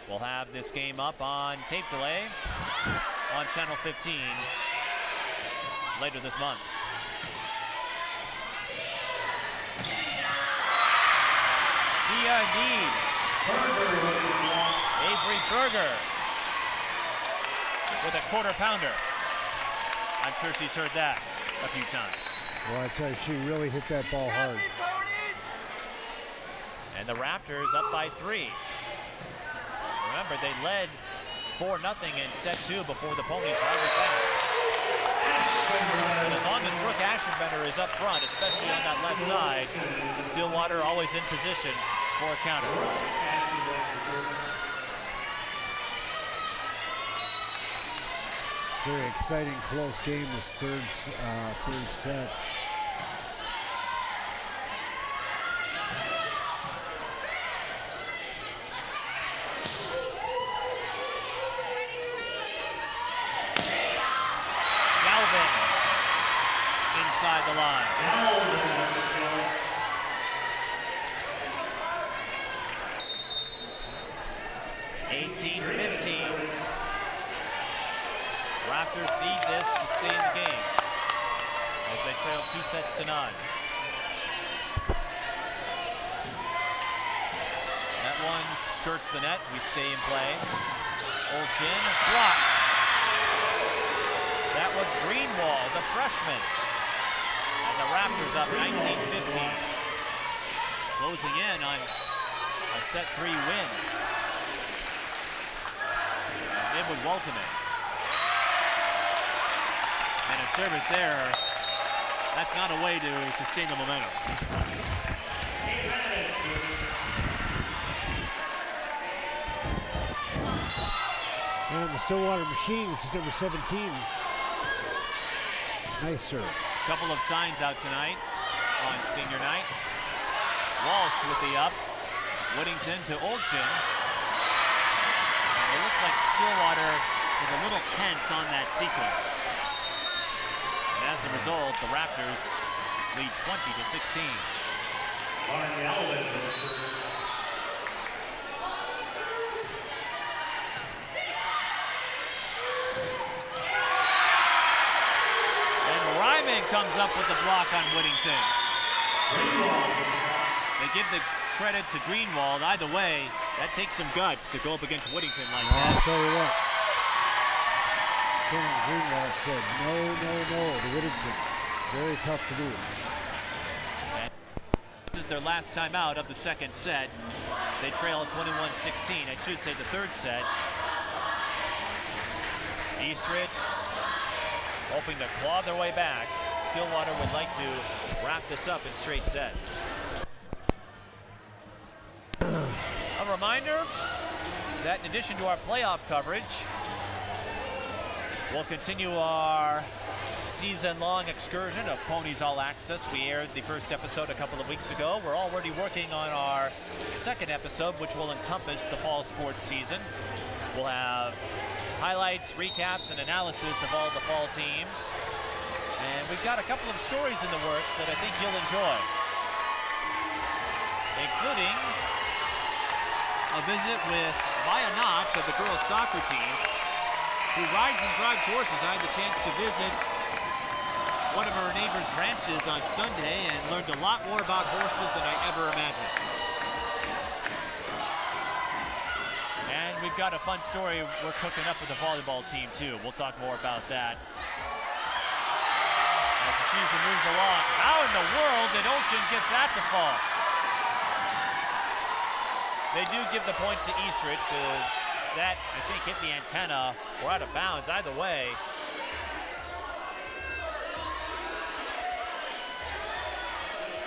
We'll have this game up on tape delay on Channel 15 later this month. Sia Need. Avery Berger with a quarter pounder. I'm sure she's heard that a few times. Well, I tell you, she really hit that ball hard. And the Raptors up by 3. Remember, they led 4-0 in set 2 before the Ponies rounded back. And as long as Brooke Aschenbrenner is up front, especially on that left side, Stillwater always in position for a counter. Very exciting, close game this third set. Galvin inside the line. 18-15. Raptors need this to stay in the game as they trail 2-9. That one skirts the net. We stay in play. Olchin blocked. That was Greenwald, the freshman. And the Raptors up 19-15. Closing in on a set 3 win. They would welcome it. And a service error. That's not a way to sustain the momentum. And the Stillwater machine, which is number 17. Nice serve. Couple of signs out tonight on senior night. Walsh with the up. Whittington to Olchin. And it looked like Stillwater was a little tense on that sequence. And as a result, the Raptors lead 20-16. And Ryman comes up with the block on Whittington. They give the credit to Greenwald. Either way, that takes some guts to go up against Whittington like that. I'll tell you what. Ken Greenwald said no to Whittington. Very tough to do. And this is their last time out of the second set. They trail 21-16. I should say the third set. Eastridge hoping to claw their way back. Stillwater would like to wrap this up in straight sets. A reminder that in addition to our playoff coverage, we'll continue our season-long excursion of Ponies All Access. We aired the first episode a couple of weeks ago. We're already working on our second episode, which will encompass the fall sports season. We'll have highlights, recaps, and analysis of all the fall teams. And we've got a couple of stories in the works that I think you'll enjoy, including a visit with Maya Notch of the girls' soccer team, who rides and drives horses. I had the chance to visit one of her neighbor's ranches on Sunday and learned a lot more about horses than I ever imagined. And we've got a fun story we're cooking up with the volleyball team too. We'll talk more about that as the season moves along. How in the world did Olchin get that to fall? They do give the point to Eastridge because that, I think, hit the antenna or out of bounds. Either way,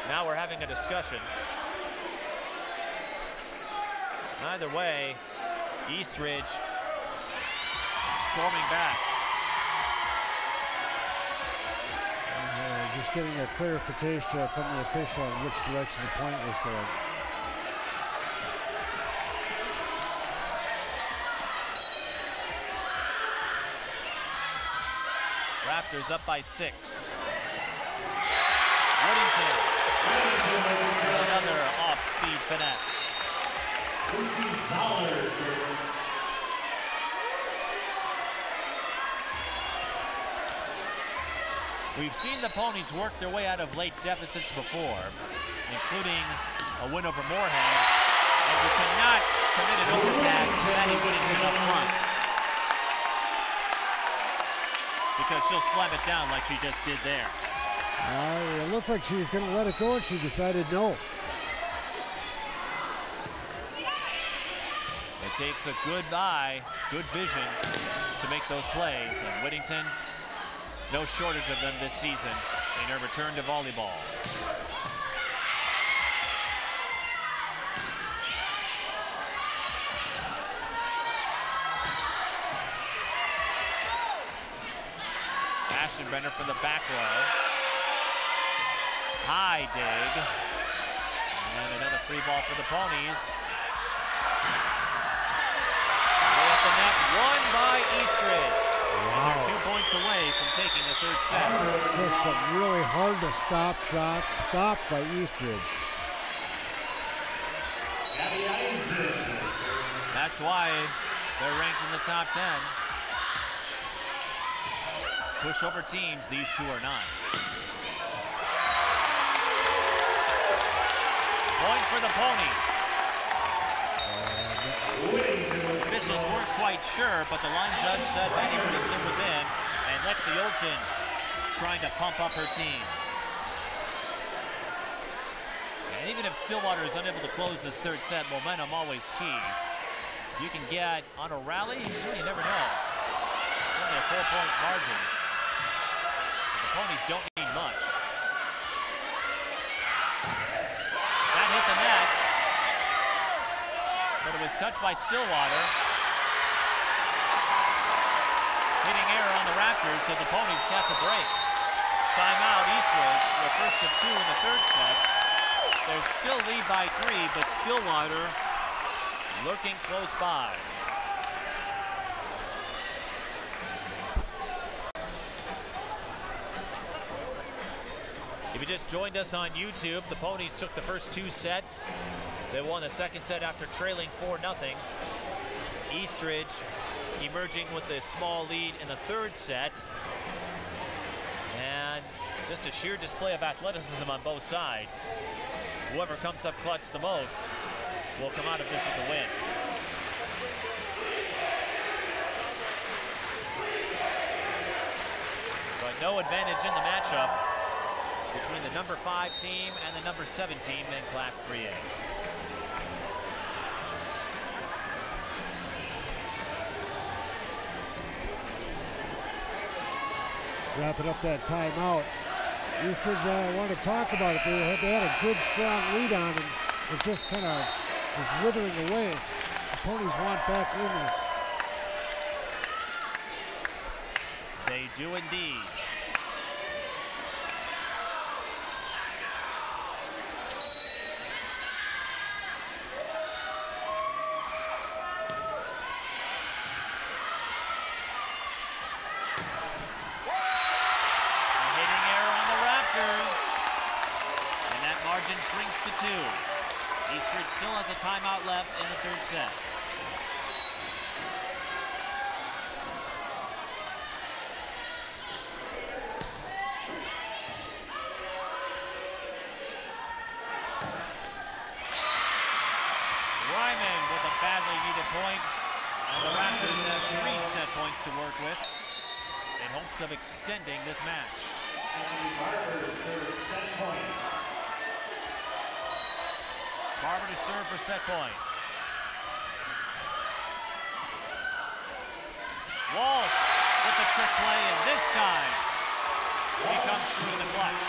now we're having a discussion. Either way, Eastridge storming back. Just getting a clarification from the official on which direction the point was going. Raptors up by 6. Whittington. Another off-speed finesse. We've seen the Ponies work their way out of late deficits before, including a win over Moorhead, and you cannot commit an overpass to Maddie Whittington up front, because she'll slam it down like she just did there. It looked like she was going to let it go, and she decided no. It takes a good eye, good vision to make those plays, and Whittington, no shortage of them this season in her return to volleyball. Aschenbrenner from the back row. High dig. And another free ball for the Ponies. Way up the net, won by Eastridge. Wow. And they're 2 points away from taking the third set. Just some really hard to stop shots, stopped by Eastridge. That's why they're ranked in the top 10. Pushover teams, these two are not. Point for the Ponies. Officials weren't quite sure, but the line judge said Benny Richardson was in, and Lexi Olton trying to pump up her team. And even if Stillwater is unable to close this third set, momentum always key. If you can get on a rally, you never know. Only a 4-point margin. So the Ponies don't need much. That hit the net, but it was touched by Stillwater. Hitting error on the Raptors, so the Ponies catch a break. Timeout Eastridge, the first of 2 in the third set. There's still lead by 3, but Stillwater lurking close by. If you just joined us on YouTube, the Ponies took the first 2 sets. They won the second set after trailing 4-0. Eastridge emerging with a small lead in the third set. And just a sheer display of athleticism on both sides. Whoever comes up clutch the most will come out of this with a win. But no advantage in the matchup between the number 5 team and the number 7 team in Class 3A. Wrapping up that timeout. Eastridge want to talk about it. They had a good, strong lead on, and it just kind of was withering away. The Ponies want back in this. They do indeed. Shrinks to 2. Eastridge still has a timeout left in the third set. Ryman with a badly needed point, and the Raptors have 3 set points to work with in hopes of extending this match. Barber to serve for set point. Walsh with the trick play, and this time he comes through the clutch.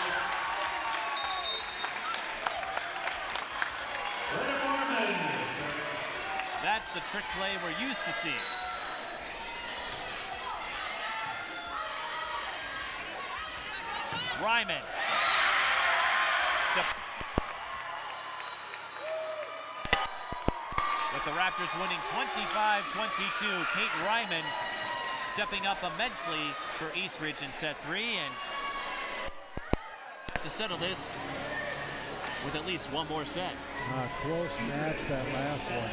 That's the trick play we're used to seeing. Ryman. With the Raptors winning 25-22, Kate Ryman stepping up immensely for Eastridge in set 3, and to settle this with at least one more set. Close match, that last one.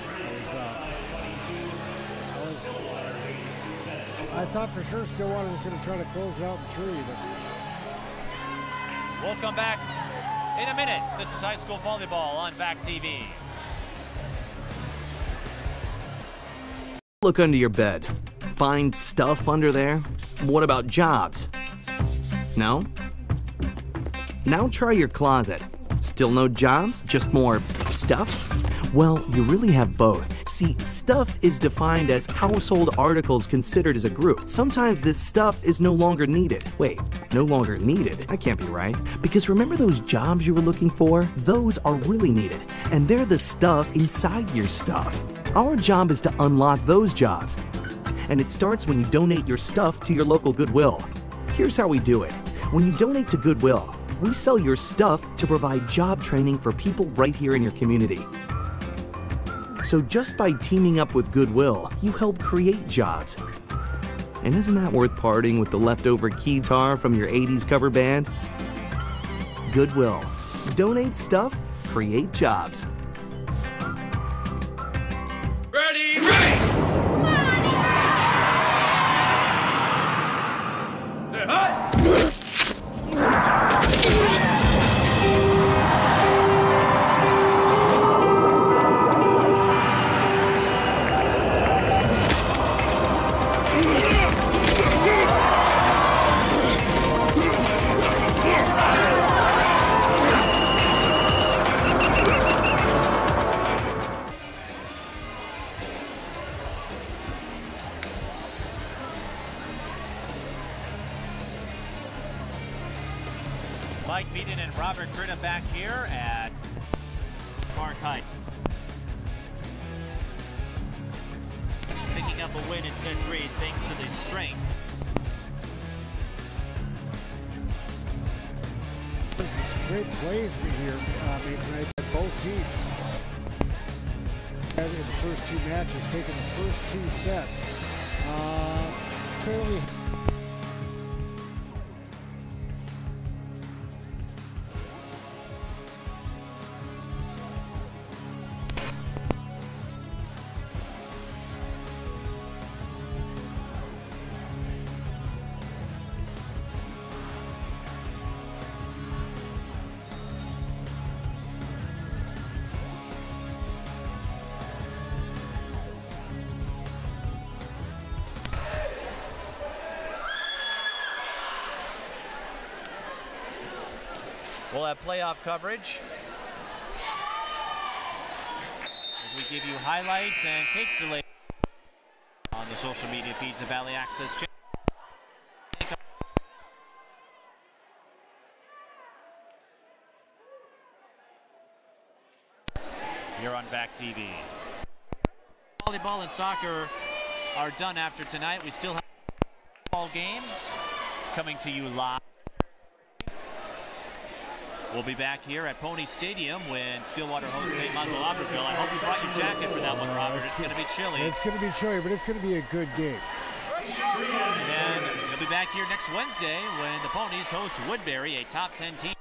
I thought for sure Stillwater was going to try to close it out in 3, but we'll come back in a minute. This is high school volleyball on VAC TV. Look under your bed. Find stuff under there? What about jobs? No? Now try your closet. Still no jobs? Just more stuff? Well, you really have both. See, stuff is defined as household articles considered as a group. Sometimes this stuff is no longer needed. Wait, no longer needed? That can't be right. Because remember those jobs you were looking for? Those are really needed. And they're the stuff inside your stuff. Our job is to unlock those jobs. And it starts when you donate your stuff to your local Goodwill. Here's how we do it. When you donate to Goodwill, we sell your stuff to provide job training for people right here in your community. So just by teaming up with Goodwill, you help create jobs. And isn't that worth parting with the leftover keytar from your 80s cover band? Goodwill. Donate stuff, create jobs. Ready, ready! Say hi! Mike Beaton and Robert Critta back here at Park Heights. Picking up a win in set 3 thanks to the strength. There's some great plays here made tonight by both teams. In the first 2 matches, taking the first 2 sets. Fairly. We'll have playoff coverage as we give you highlights and take the latest on the social media feeds of Valley Access Channel. You're on Back TV. Volleyball and soccer are done after tonight. We still have all games coming to you live. We'll be back here at Ponies Stadium when Stillwater hosts St. Michael Albertville. I hope you brought your jacket for that one, Robert. It's going to be chilly. It's going to be chilly, but it's going to be a good game. And then we'll be back here next Wednesday when the Ponies host Woodbury, a top 10 team.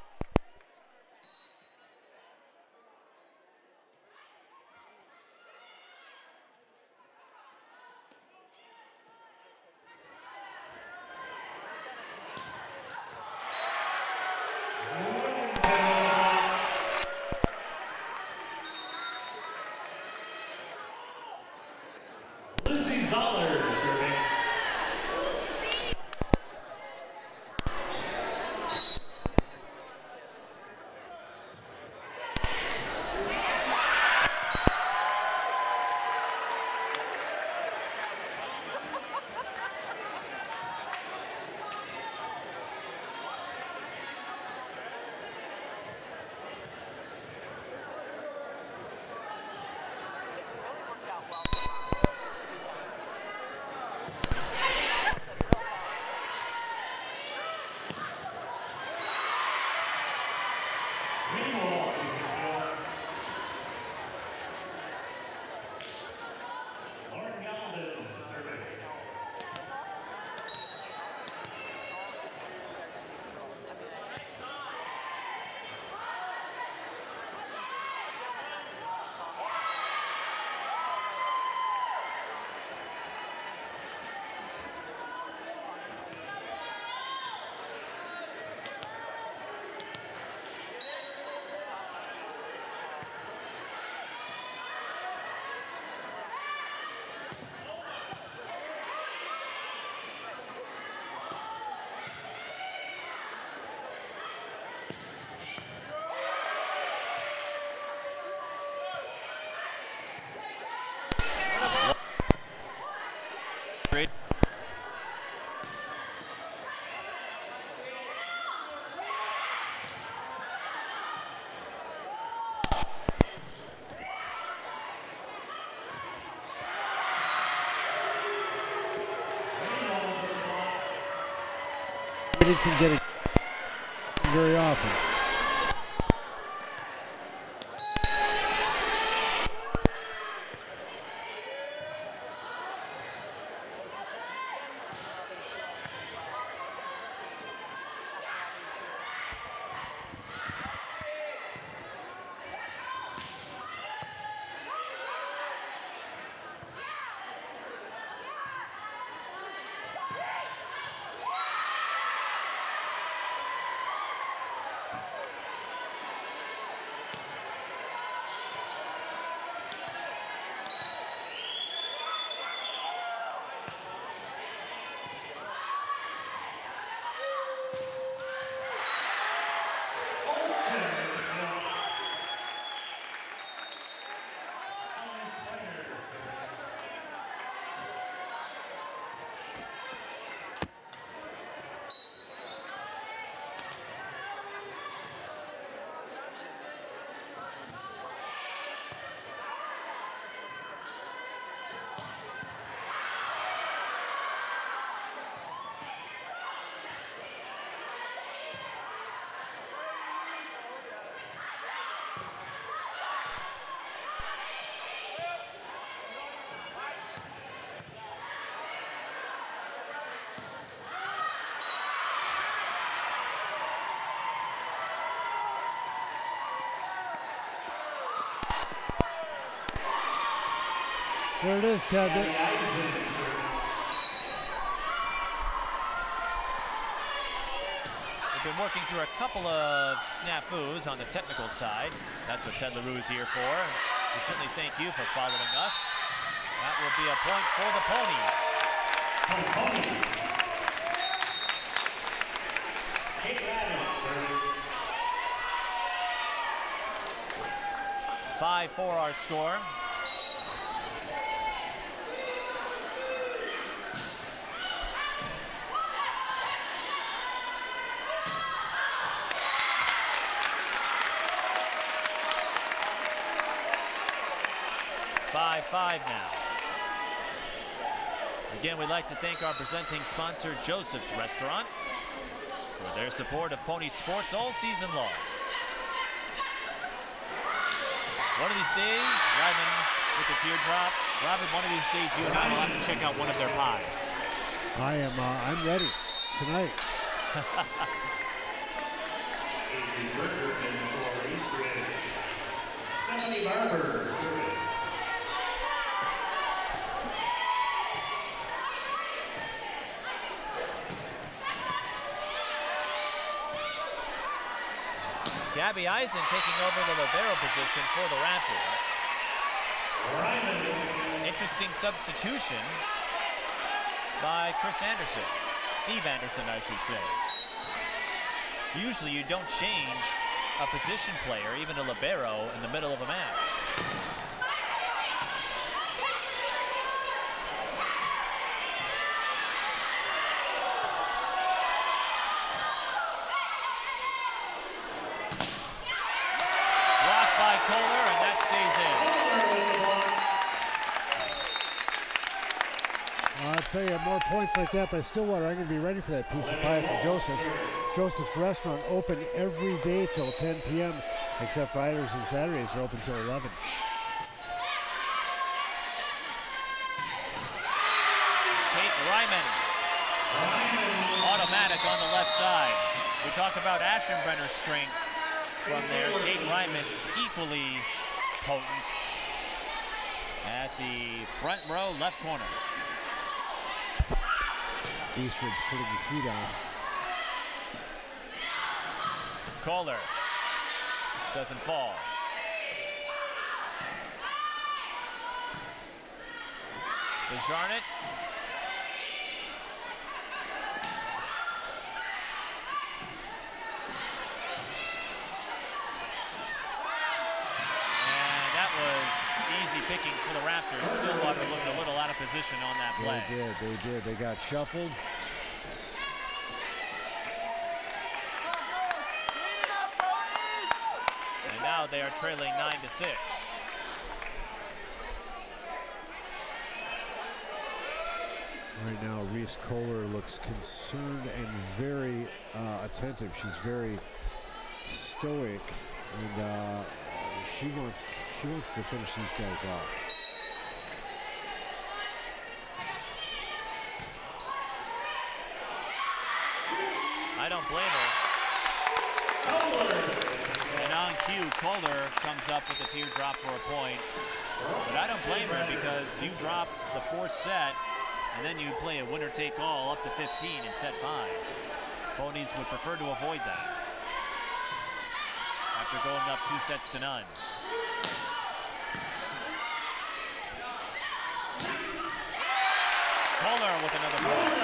Eddington getting very often. There it is, Ted. We've been working through a couple of snafus on the technical side. That's what Ted LaRue is here for. We certainly thank you for following us. That will be a point for the Ponies. Kate Radins serving. 5-4 our score. Five now. Again, we'd like to thank our presenting sponsor, Joseph's Restaurant, for their support of Pony Sports all season long. One of these days, Ryman with the teardrop. Robin, one of these days you and I will have to check out one of their pies. I'm ready tonight. Stephanie Barber serving. Gabby Eisen taking over the libero position for the Raptors. Interesting substitution by Chris Anderson. Steve Anderson, I should say. Usually you don't change a position player, even a libero, in the middle of a match. I'll tell you, more points like that by Stillwater, I'm going to be ready for that piece of pie from Joseph's. Joseph's Restaurant open every day till 10 p.m. except Fridays and Saturdays are open till 11. Kate Ryman. Automatic on the left side. We talk about Aschenbrenner's strength from there. Kate Ryman equally potent at the front row left corner. Eastridge putting the feet on. Kohler doesn't fall. DeJarnett. And that was easy pickings for the Raptors. Stillwater looked a little out of position on that play. They did. They got shuffled. And now they are trailing 9-6. Right now, Reese Kohler looks concerned and very attentive. She's very stoic, and she wants to finish these guys off. I don't blame her. And on cue, Kohler comes up with a teardrop for a point. But I don't blame her, because you drop the fourth set, and then you play a winner-take-all up to 15 in set 5. Ponies would prefer to avoid that after going up 2-0. Kohler with another point.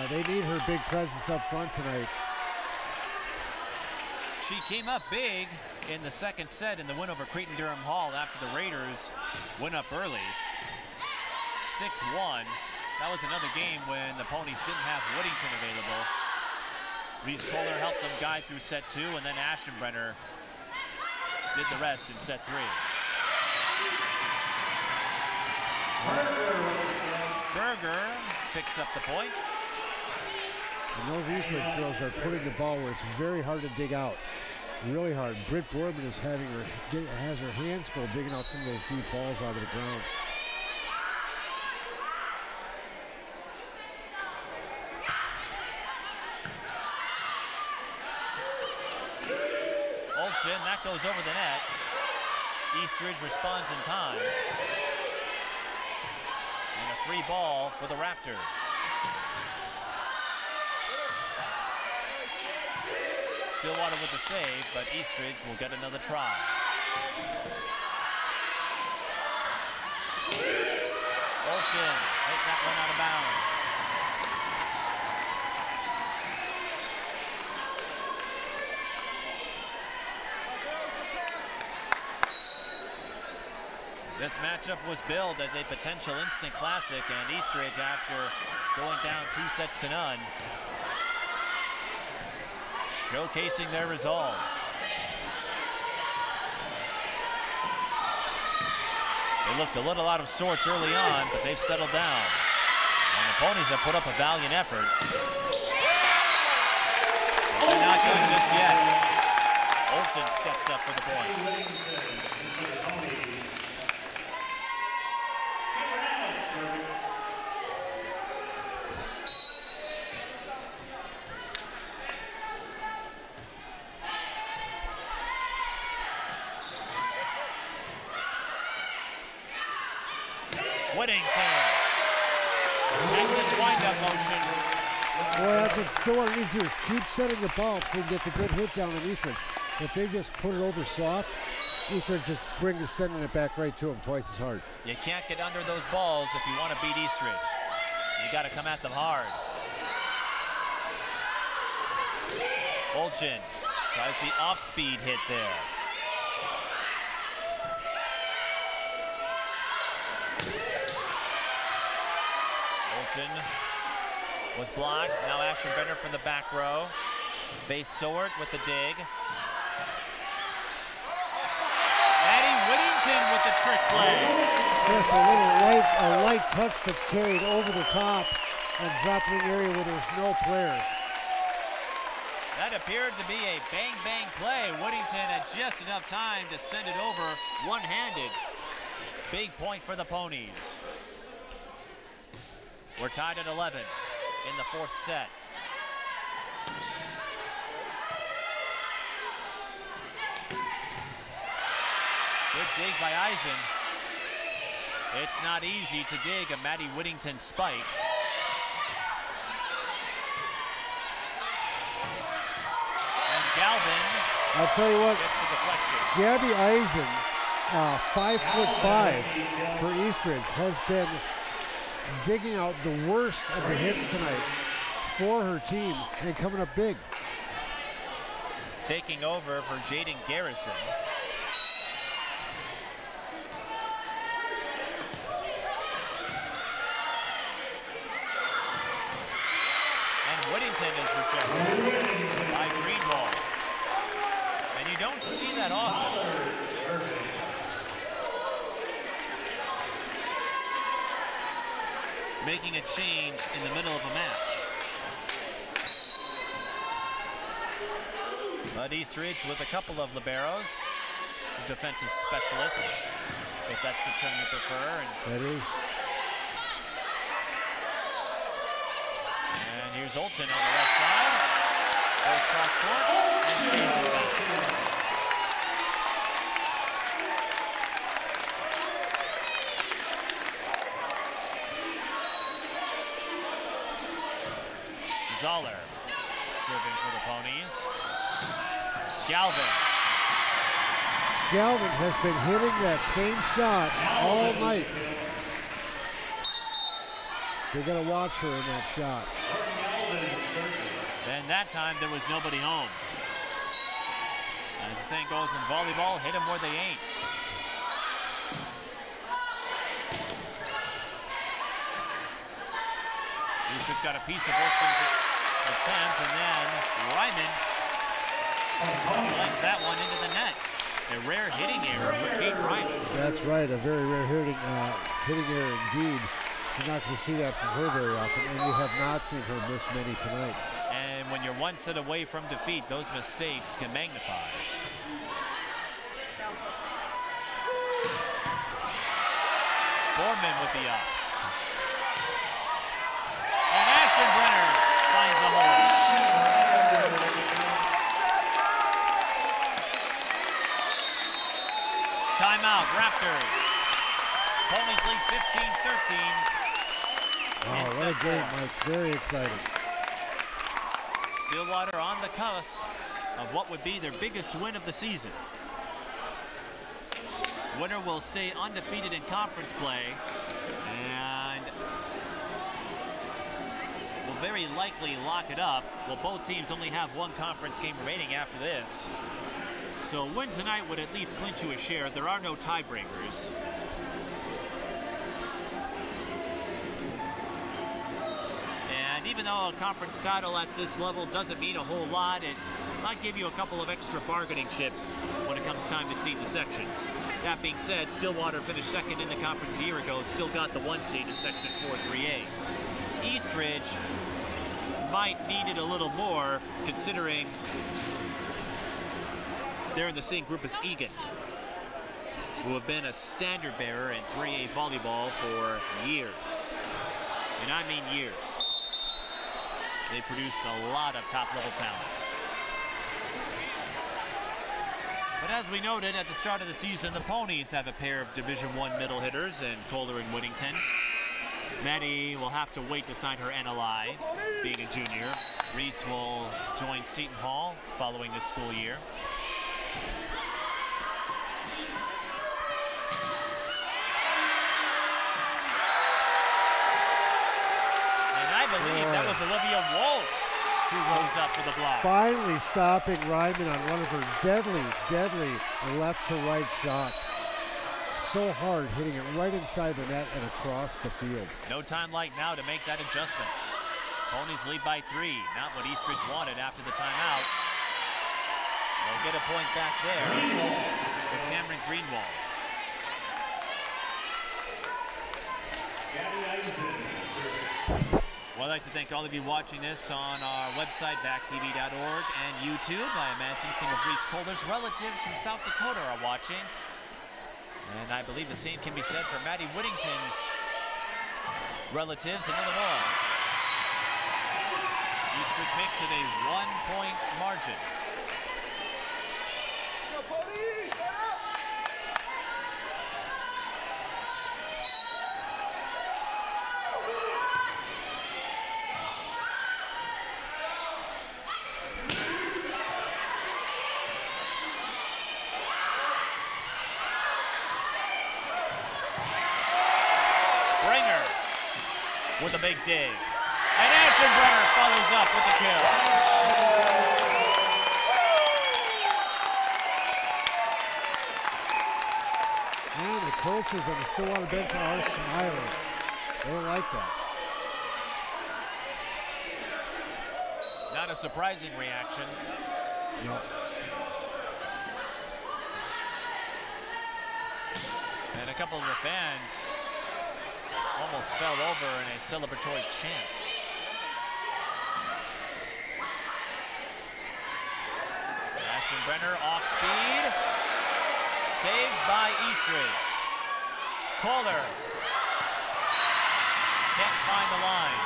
They need her big presence up front tonight. She came up big in the second set in the win over Cretin-Durham Hall after the Raiders went up early. 6-1. That was another game when the Ponies didn't have Whittington available. Reese Kohler helped them guide through set 2, and then Aschenbrenner did the rest in set 3. Berger picks up the point. And those Eastridge girls are putting the ball where it's very hard to dig out. Really hard. Britt Boardman is has her hands full digging out some of those deep balls out of the ground. Olsen, that goes over the net. Eastridge responds in time. And a free ball for the Raptors. Stillwater with the save, but Eastridge will get another try. Olsen hit that one out of bounds. This matchup was billed as a potential instant classic, and Eastridge, after going down 2-0, showcasing their resolve. They looked a little out of sorts early on, but they've settled down. And the Ponies have put up a valiant effort. But they're not done just yet. Olsen steps up for the point. Whittington. Wind-up motion. Boy, that's what Stillwater needs to do, is keep setting the ball so they get the good hit down on Eastridge. If they just put it over soft, Eastridge just sending it back right to them twice as hard. You can't get under those balls if you want to beat Eastridge. You got to come at them hard. Olsen tries the off-speed hit there. Was blocked. Now Aschenbrenner from the back row. Faith Sowert with the dig. Maddie Whittington with the trick play. Yes, a light touch that carried over the top and dropped in an area where there's no players. That appeared to be a bang-bang play. Whittington had just enough time to send it over one-handed. Big point for the Ponies. We're tied at 11 in the fourth set. Good dig by Eisen. It's not easy to dig a Maddie Whittington spike. And Galvin, I'll tell you what, gets the deflection. Gabby Eisen, 5'5" for Eastridge, has been digging out the worst of the hits tonight for her team and coming up big. Taking over for Jaden Garrison. And Whittington is rejected by Greenwald. And you don't see that often. making a change in the middle of a match. But Eastridge with a couple of liberos, defensive specialists, if that's the term you prefer. That is. And here's Olton on the left side. Goes cross court and stays in bounds. Zoller serving for the Ponies. Galvin. Galvin has been hitting that same shot all night. They're going to watch her in that shot. And that time there was nobody home. As the saying goes in volleyball, hit them where they ain't. Eastridge got a piece of Olton's attempt, and then Ryman lines that one into the net. A rare hitting error for Kate Ryman. That's right, a very rare hitting error indeed. You're not going to see that from her very often, and you have not seen her miss many tonight. And when you're one set away from defeat, those mistakes can magnify. Foreman with the up. And Ashenbrenner finds the hole. Timeout, Raptors. Ponies lead 15-13. Oh, what a game, Mike. Very exciting. Stillwater on the cusp of what would be their biggest win of the season. Winner will stay undefeated in conference play and will very likely lock it up. Well, both teams only have one conference game remaining after this. So a win tonight would at least clinch you a share. There are no tiebreakers. And even though a conference title at this level doesn't mean a whole lot, it might give you a couple of extra bargaining chips when it comes time to seed the sections. That being said, Stillwater finished second in the conference a year ago, still got the 1 seed in section 4-3A. Eastridge might need it a little more, considering they're in the same group as Egan, who have been a standard bearer in 3A volleyball for years. And I mean years. They produced a lot of top-level talent. But as we noted at the start of the season, the Ponies have a pair of Division I middle hitters in Kohler and Whittington. Maddie will have to wait to sign her NLI, being a junior. Reese will join Seton Hall following this school year. And I believe that was Olivia Walsh who goes up for the block. Finally stopping Ryman on one of her deadly left to right shots. So hard, hitting it right inside the net and across the field. No time like now to make that adjustment. Ponies lead by 3, not what Eastridge wanted after the timeout. They'll get a point back there with Cameron Greenwald. Well, I'd like to thank all of you watching this on our website, vactv.org, and YouTube. I imagine some of Reese Kohler's relatives from South Dakota are watching. And I believe the same can be said for Maddie Whittington's relatives in Illinois. Eastridge makes it a 1-point margin. With a big dig. And Ashenbrenner follows up with the kill. And the coaches on the Stillwater bench are smiling. They like that. Not a surprising reaction. No. And a couple of the fans almost fell over in a celebratory chant. Brenner off speed, saved by Eastridge. Kohler can't find the line.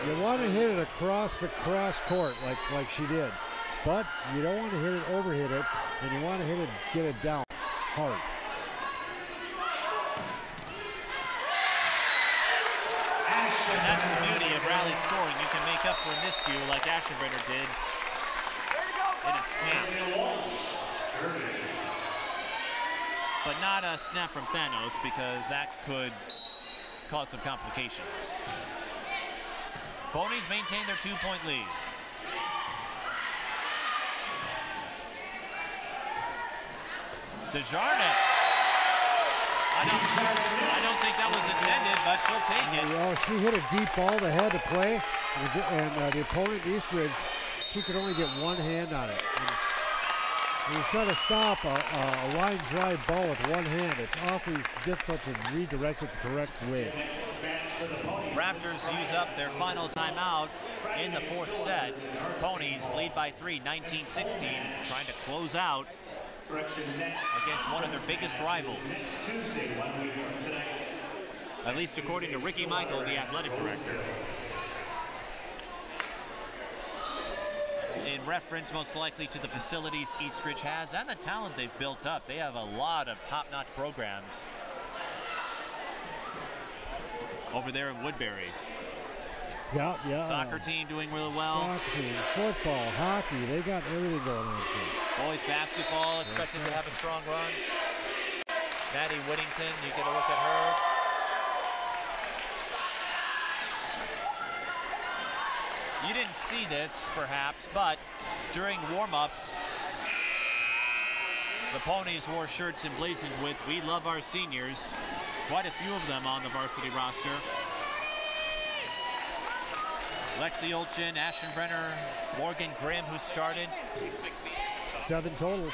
You want to hit it across the cross court like she did, but you don't want to hit it, overhit it, and you want to hit it, get it down hard. And that's the beauty of rally scoring. You can make up for a miscue like Ashenbrenner did in a snap. But not a snap from Thanos, because that could cause some complications. Ponies maintain their 2-point lead. Desjardins. I don't think that was intended, but she'll take it. Well, she hit a deep ball that had to play, and the opponent, Eastridge, she could only get one hand on it. When you try to stop a line drive ball with one hand, it's awfully difficult to redirect it the correct way. Raptors use up their final timeout in the fourth set. Ponies lead by 3, 19-16, trying to close out against one of their biggest rivals. At least according to Ricky Michael, the athletic director. In reference most likely to the facilities Eastridge has and the talent they've built up. They have a lot of top-notch programs over there in Woodbury. Yeah. Soccer team doing really well. Soccer team, football, hockey, they got everything going on for them. Boys basketball expected to have a strong run. Maddie Whittington, you get a look at her. You didn't see this, perhaps, but during warm-ups, the Ponies wore shirts emblazoned with "We Love Our Seniors." Quite a few of them on the varsity roster. Lexi Olchin, Ashenbrenner, Morgan Grimm, who started. 7 total.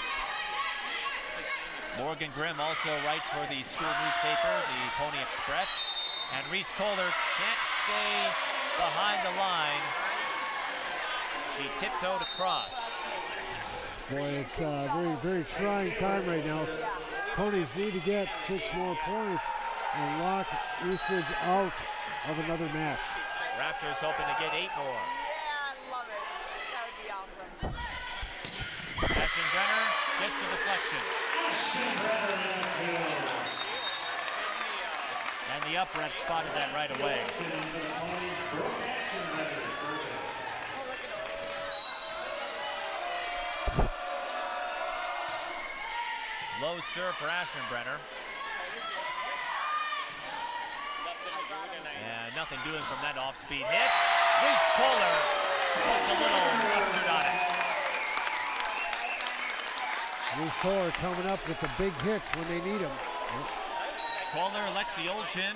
Morgan Grimm also writes for the school newspaper, the Pony Express. And Reese Kohler can't stay behind the line. She tiptoed across. Boy, it's a very, very trying time right now. Ponies need to get 6 more points and lock Eastridge out of another match. Raptors hoping to get 8 more. Yeah, I love it. That would be awesome. Ashenbrenner gets the deflection. And the up ref spotted that right away. Low serve for Ashenbrenner. And nothing doing from that off-speed hit. Reese Kohler poked a little mustard on it. Reese Kohler coming up with the big hits when they need them. Kohler, Lexi Olchin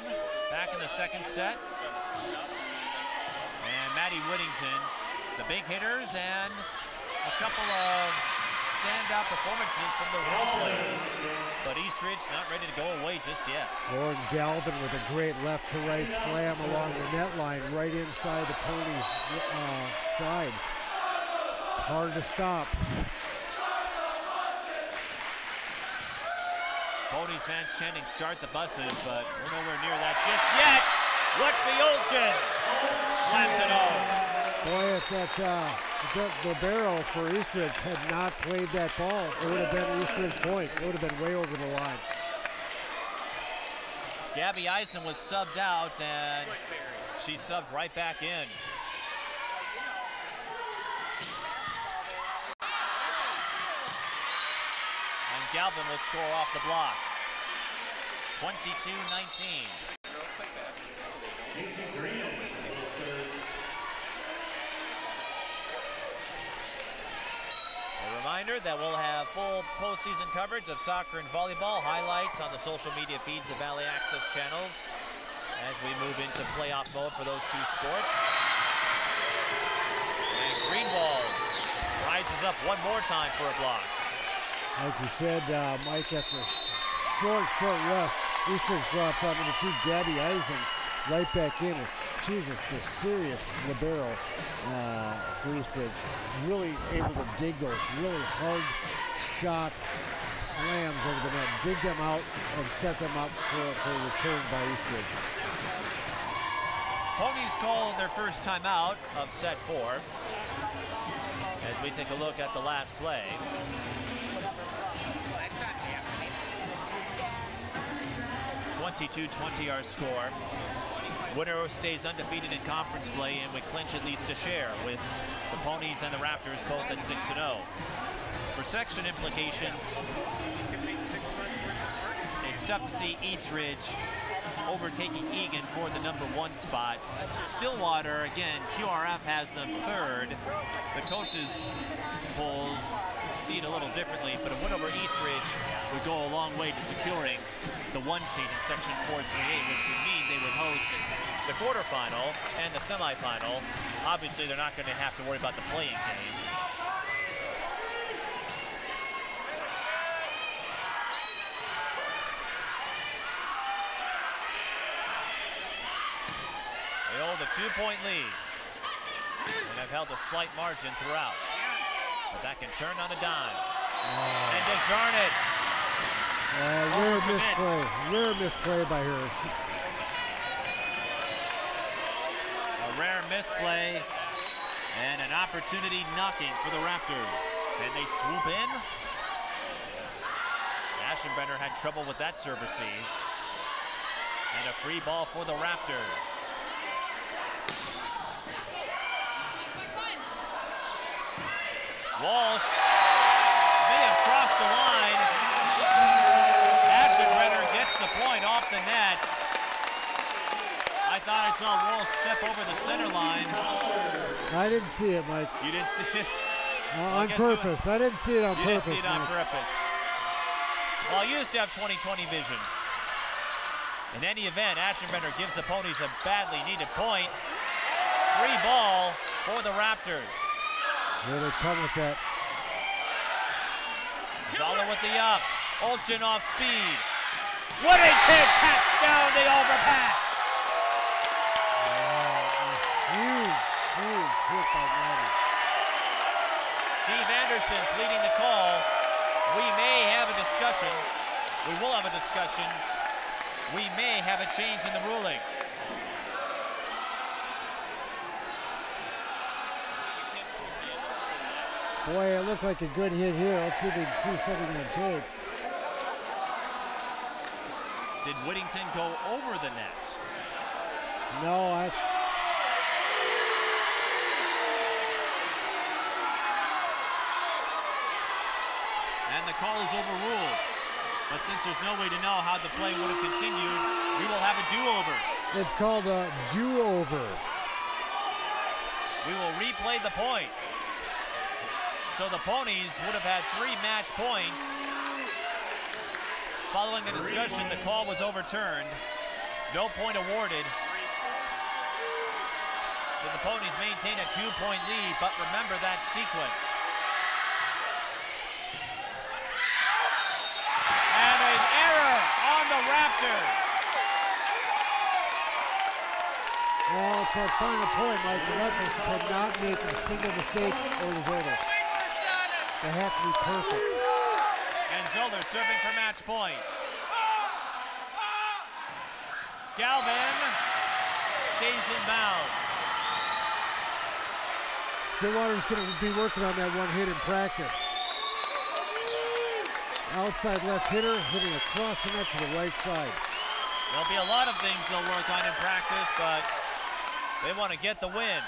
back in the second set. And Maddie Whittington, the big hitters, and a couple of standout performances from the role players. But Eastridge not ready to go away just yet. Lauren Galvin with a great left-to-right slam along the net line, right inside the Ponies' side. It's hard to stop. Ponies fans chanting "Start the buses," but we're nowhere near that just yet. Lexi Olchin slams it home. Boy, if the barrel for Eastridge had not played that ball, it would have been Eastridge point. It would have been way over the line. Gabby Eisen was subbed out, and she subbed right back in. And Galvin will score off the block. 22-19. A reminder that we'll have full postseason coverage of soccer and volleyball, highlights on the social media feeds of Valley Access channels as we move into playoff mode for those two sports. rises up one more time for a block. Like you said, Mike, after short rest, Eastridge brought from into two Gabby Eisen right back in. She's the serious libero for Eastridge. Really able to dig those really hard shot slams over the net, dig them out and set them up for a return by Eastridge. Ponies call their first timeout of set 4 as we take a look at the last play. 22-20 our score. Winner stays undefeated in conference play and would clinch at least a share, with the Ponies and the Raptors both at 6-0. For section implications, it's tough to see Eastridge overtaking Egan for the #1 spot. Stillwater, again, QRF has them 3rd. The coaches' polls see it a little differently, but a win over Eastridge would go a long way to securing the 1 seed in section 4-3A, which would mean they would host the quarterfinal and the semifinal. Obviously, they're not going to have to worry about the playing game. They hold a 2-point lead and have held a slight margin throughout. But that can turn on a dime. And Desjardins. Rare misplay by her. A rare misplay and an opportunity knocking for the Raptors. Can they swoop in? Aschenbrenner had trouble with that serve receive. And a free ball for the Raptors. Walsh may have crossed the line. Aschenbrenner gets the point off the net. I thought I saw Walsh step over the center line. I didn't see it, Mike. You didn't see it? On purpose. I didn't see it on purpose. You didn't see it on purpose. Well, I used to have 20/20 vision. In any event, Aschenbrenner gives the Ponies a badly needed point. Free ball for the Raptors. Here they come with that. Zoller with the up. Olchin off speed. Whittington taps down the overpass. Huge hit by Maddie. Steve Anderson pleading the call. We may have a discussion. We will have a discussion. We may have a change in the ruling. Boy, it looked like a good hit here. Let's see if we can see something on tape. Did Whittington go over the net? No, that's... And the call is overruled. But since there's no way to know how the play would have continued, we will have a do-over. It's called a do-over. We will replay the point. So the Ponies would have had 3 match points. Following a discussion, the call was overturned. No point awarded. So the Ponies maintain a 2-point lead, but remember that sequence. And an error on the Raptors. Well, it's our final point, Mike. The Raptors could not make a single mistake or it was over. They have to be perfect. And Zoller serving for match point. Galvin stays in bounds. Stillwater's going to be working on that one hit in practice. Outside left hitter, hitting across the net to the right side. There'll be a lot of things they'll work on in practice, but they want to get the win.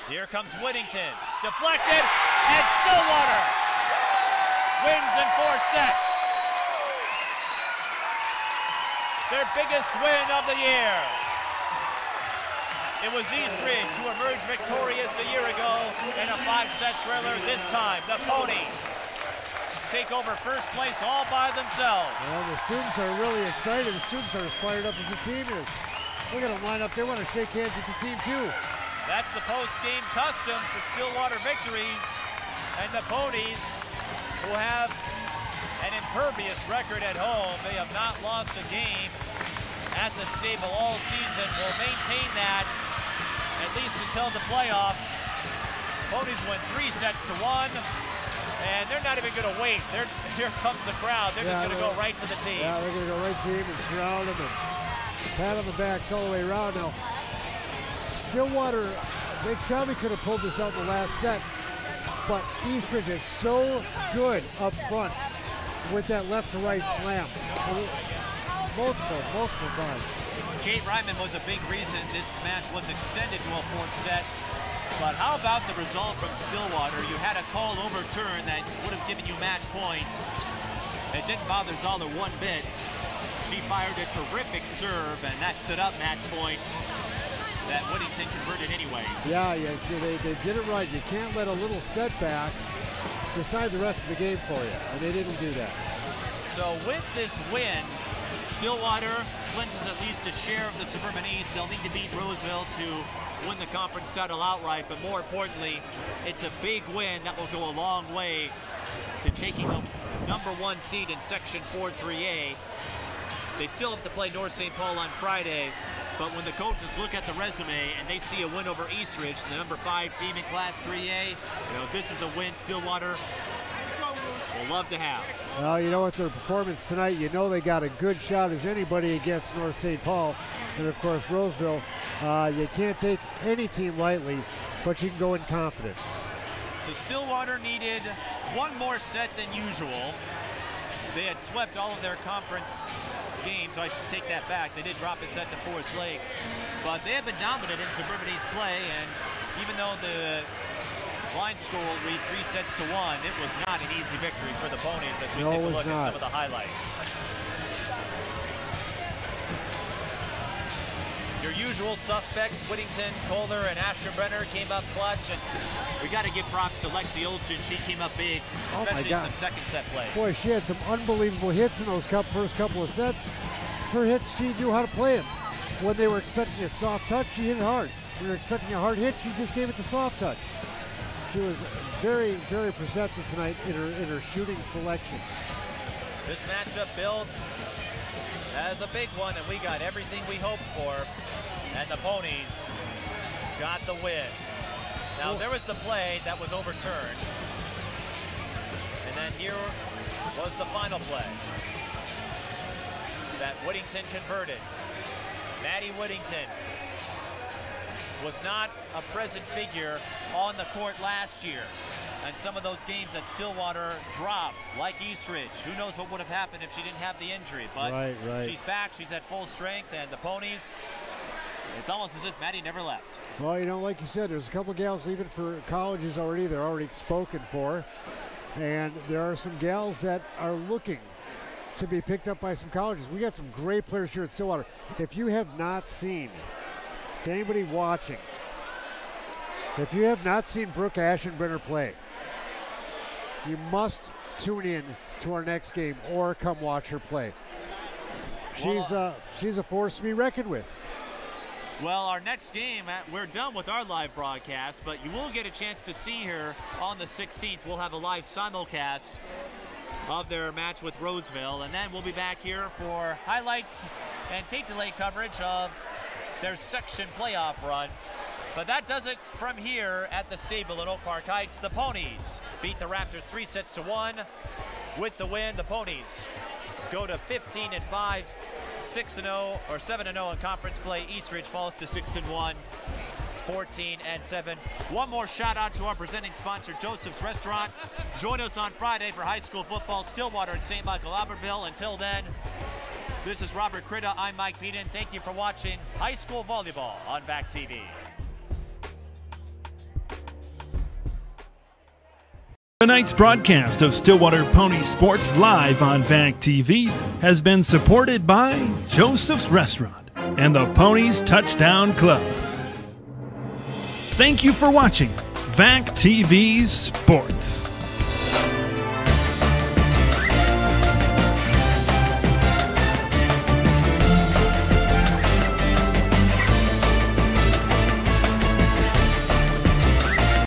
Here comes Whittington. Deflected, and Stillwater wins in 4 sets. Their biggest win of the year. It was Eastridge who emerged victorious a year ago in a 5-set thriller. This time, the Ponies take over first place all by themselves. Well, the students are really excited. The students are as fired up as the team is. Look at them line up. They want to shake hands with the team, too. That's the post-game custom for Stillwater victories. And the Ponies, who have an impervious record at home, they have not lost a game at the stable all season, will maintain that at least until the playoffs. Ponies win 3-1, and they're not even going to wait. Here comes the crowd. They're just going to go right to the team. Yeah, they're going to go right to him and surround him and pat on the backs all the way around. Now, Stillwater, they probably could have pulled this out in the last set, but Eastridge is so good up front with that left to right slam. Multiple times. Kate Ryman was a big reason this match was extended to a fourth set. But how about the result from Stillwater? You had a call overturned that would have given you match points. It didn't bother Zoller one bit. She fired a terrific serve, and that set up match points that Whittington converted anyway. Yeah, they did it right. You can't let a little setback decide the rest of the game for you, and they didn't do that. So with this win, Stillwater clinches at least a share of the Suburban East. They'll need to beat Roseville to win the conference title outright, but more importantly, it's a big win that will go a long way to taking the #1 seed in Section 4-3A. They still have to play North St. Paul on Friday, but when the coaches look at the resume and they see a win over Eastridge, the #5 team in Class 3A, this is a win Stillwater will love to have. Well, you know, with their performance tonight, you know they got a good shot as anybody against North St. Paul. And of course, Roseville, you can't take any team lightly, but you can go in confident. So Stillwater needed one more set than usual. They had swept all of their conference games, so I should take that back. They did drop a set to Forest Lake, but they have been dominant in Suburban East play, and even though the line score will read 3-1, it was not an easy victory for the Ponies as we take a look at some of the highlights. Your usual suspects, Whittington, Kohler, and Asher-Brenner came up clutch, and we got to give props to Lexi Olchin. She came up big, especially in some second set play. Boy, she had some unbelievable hits in those first couple of sets. Her hits, she knew how to play them. When they were expecting a soft touch, she hit it hard. When they were expecting a hard hit, she just gave it the soft touch. She was very, very perceptive tonight in her shooting selection. This matchup billed as a big one, and we got everything we hoped for, and the Ponies got the win. Now, there was the play that was overturned, and then here was the final play that Whittington converted. Maddie Whittington was not a present figure on the court last year. And some of those games that Stillwater dropped, like Eastridge, who knows what would have happened if she didn't have the injury. But she's back, she's at full strength, and the Ponies, it's almost as if Maddie never left. Well, you know, like you said, there's a couple gals leaving for colleges already. They're already spoken for. And there are some gals that are looking to be picked up by some colleges. We got some great players here at Stillwater. If you have not seen, to anybody watching, if you have not seen Brooke Ashenbrenner play, you must tune in to our next game or come watch her play. She's a force to be reckoned with. Well, our next game, we're done with our live broadcast, but you will get a chance to see her on the 16th. We'll have a live simulcast of their match with Roseville, and then we'll be back here for highlights and tape delay coverage of their section playoff run. But that does it from here at the stable in Oak Park Heights. The Ponies beat the Raptors 3-1. With the win, the Ponies go to 15-5, 6-0 or 7-0 in conference play. Eastridge falls to 6-1, 14-7. One more shout out to our presenting sponsor, Joseph's Restaurant. Join us on Friday for high school football, Stillwater and St. Michael Albertville. Until then, this is Robert Critta. I'm Mike Peden. Thank you for watching high school volleyball on VAC TV. Tonight's broadcast of Stillwater Pony Sports live on VAC TV has been supported by Joseph's Restaurant and the Ponies Touchdown Club. Thank you for watching VAC TV Sports.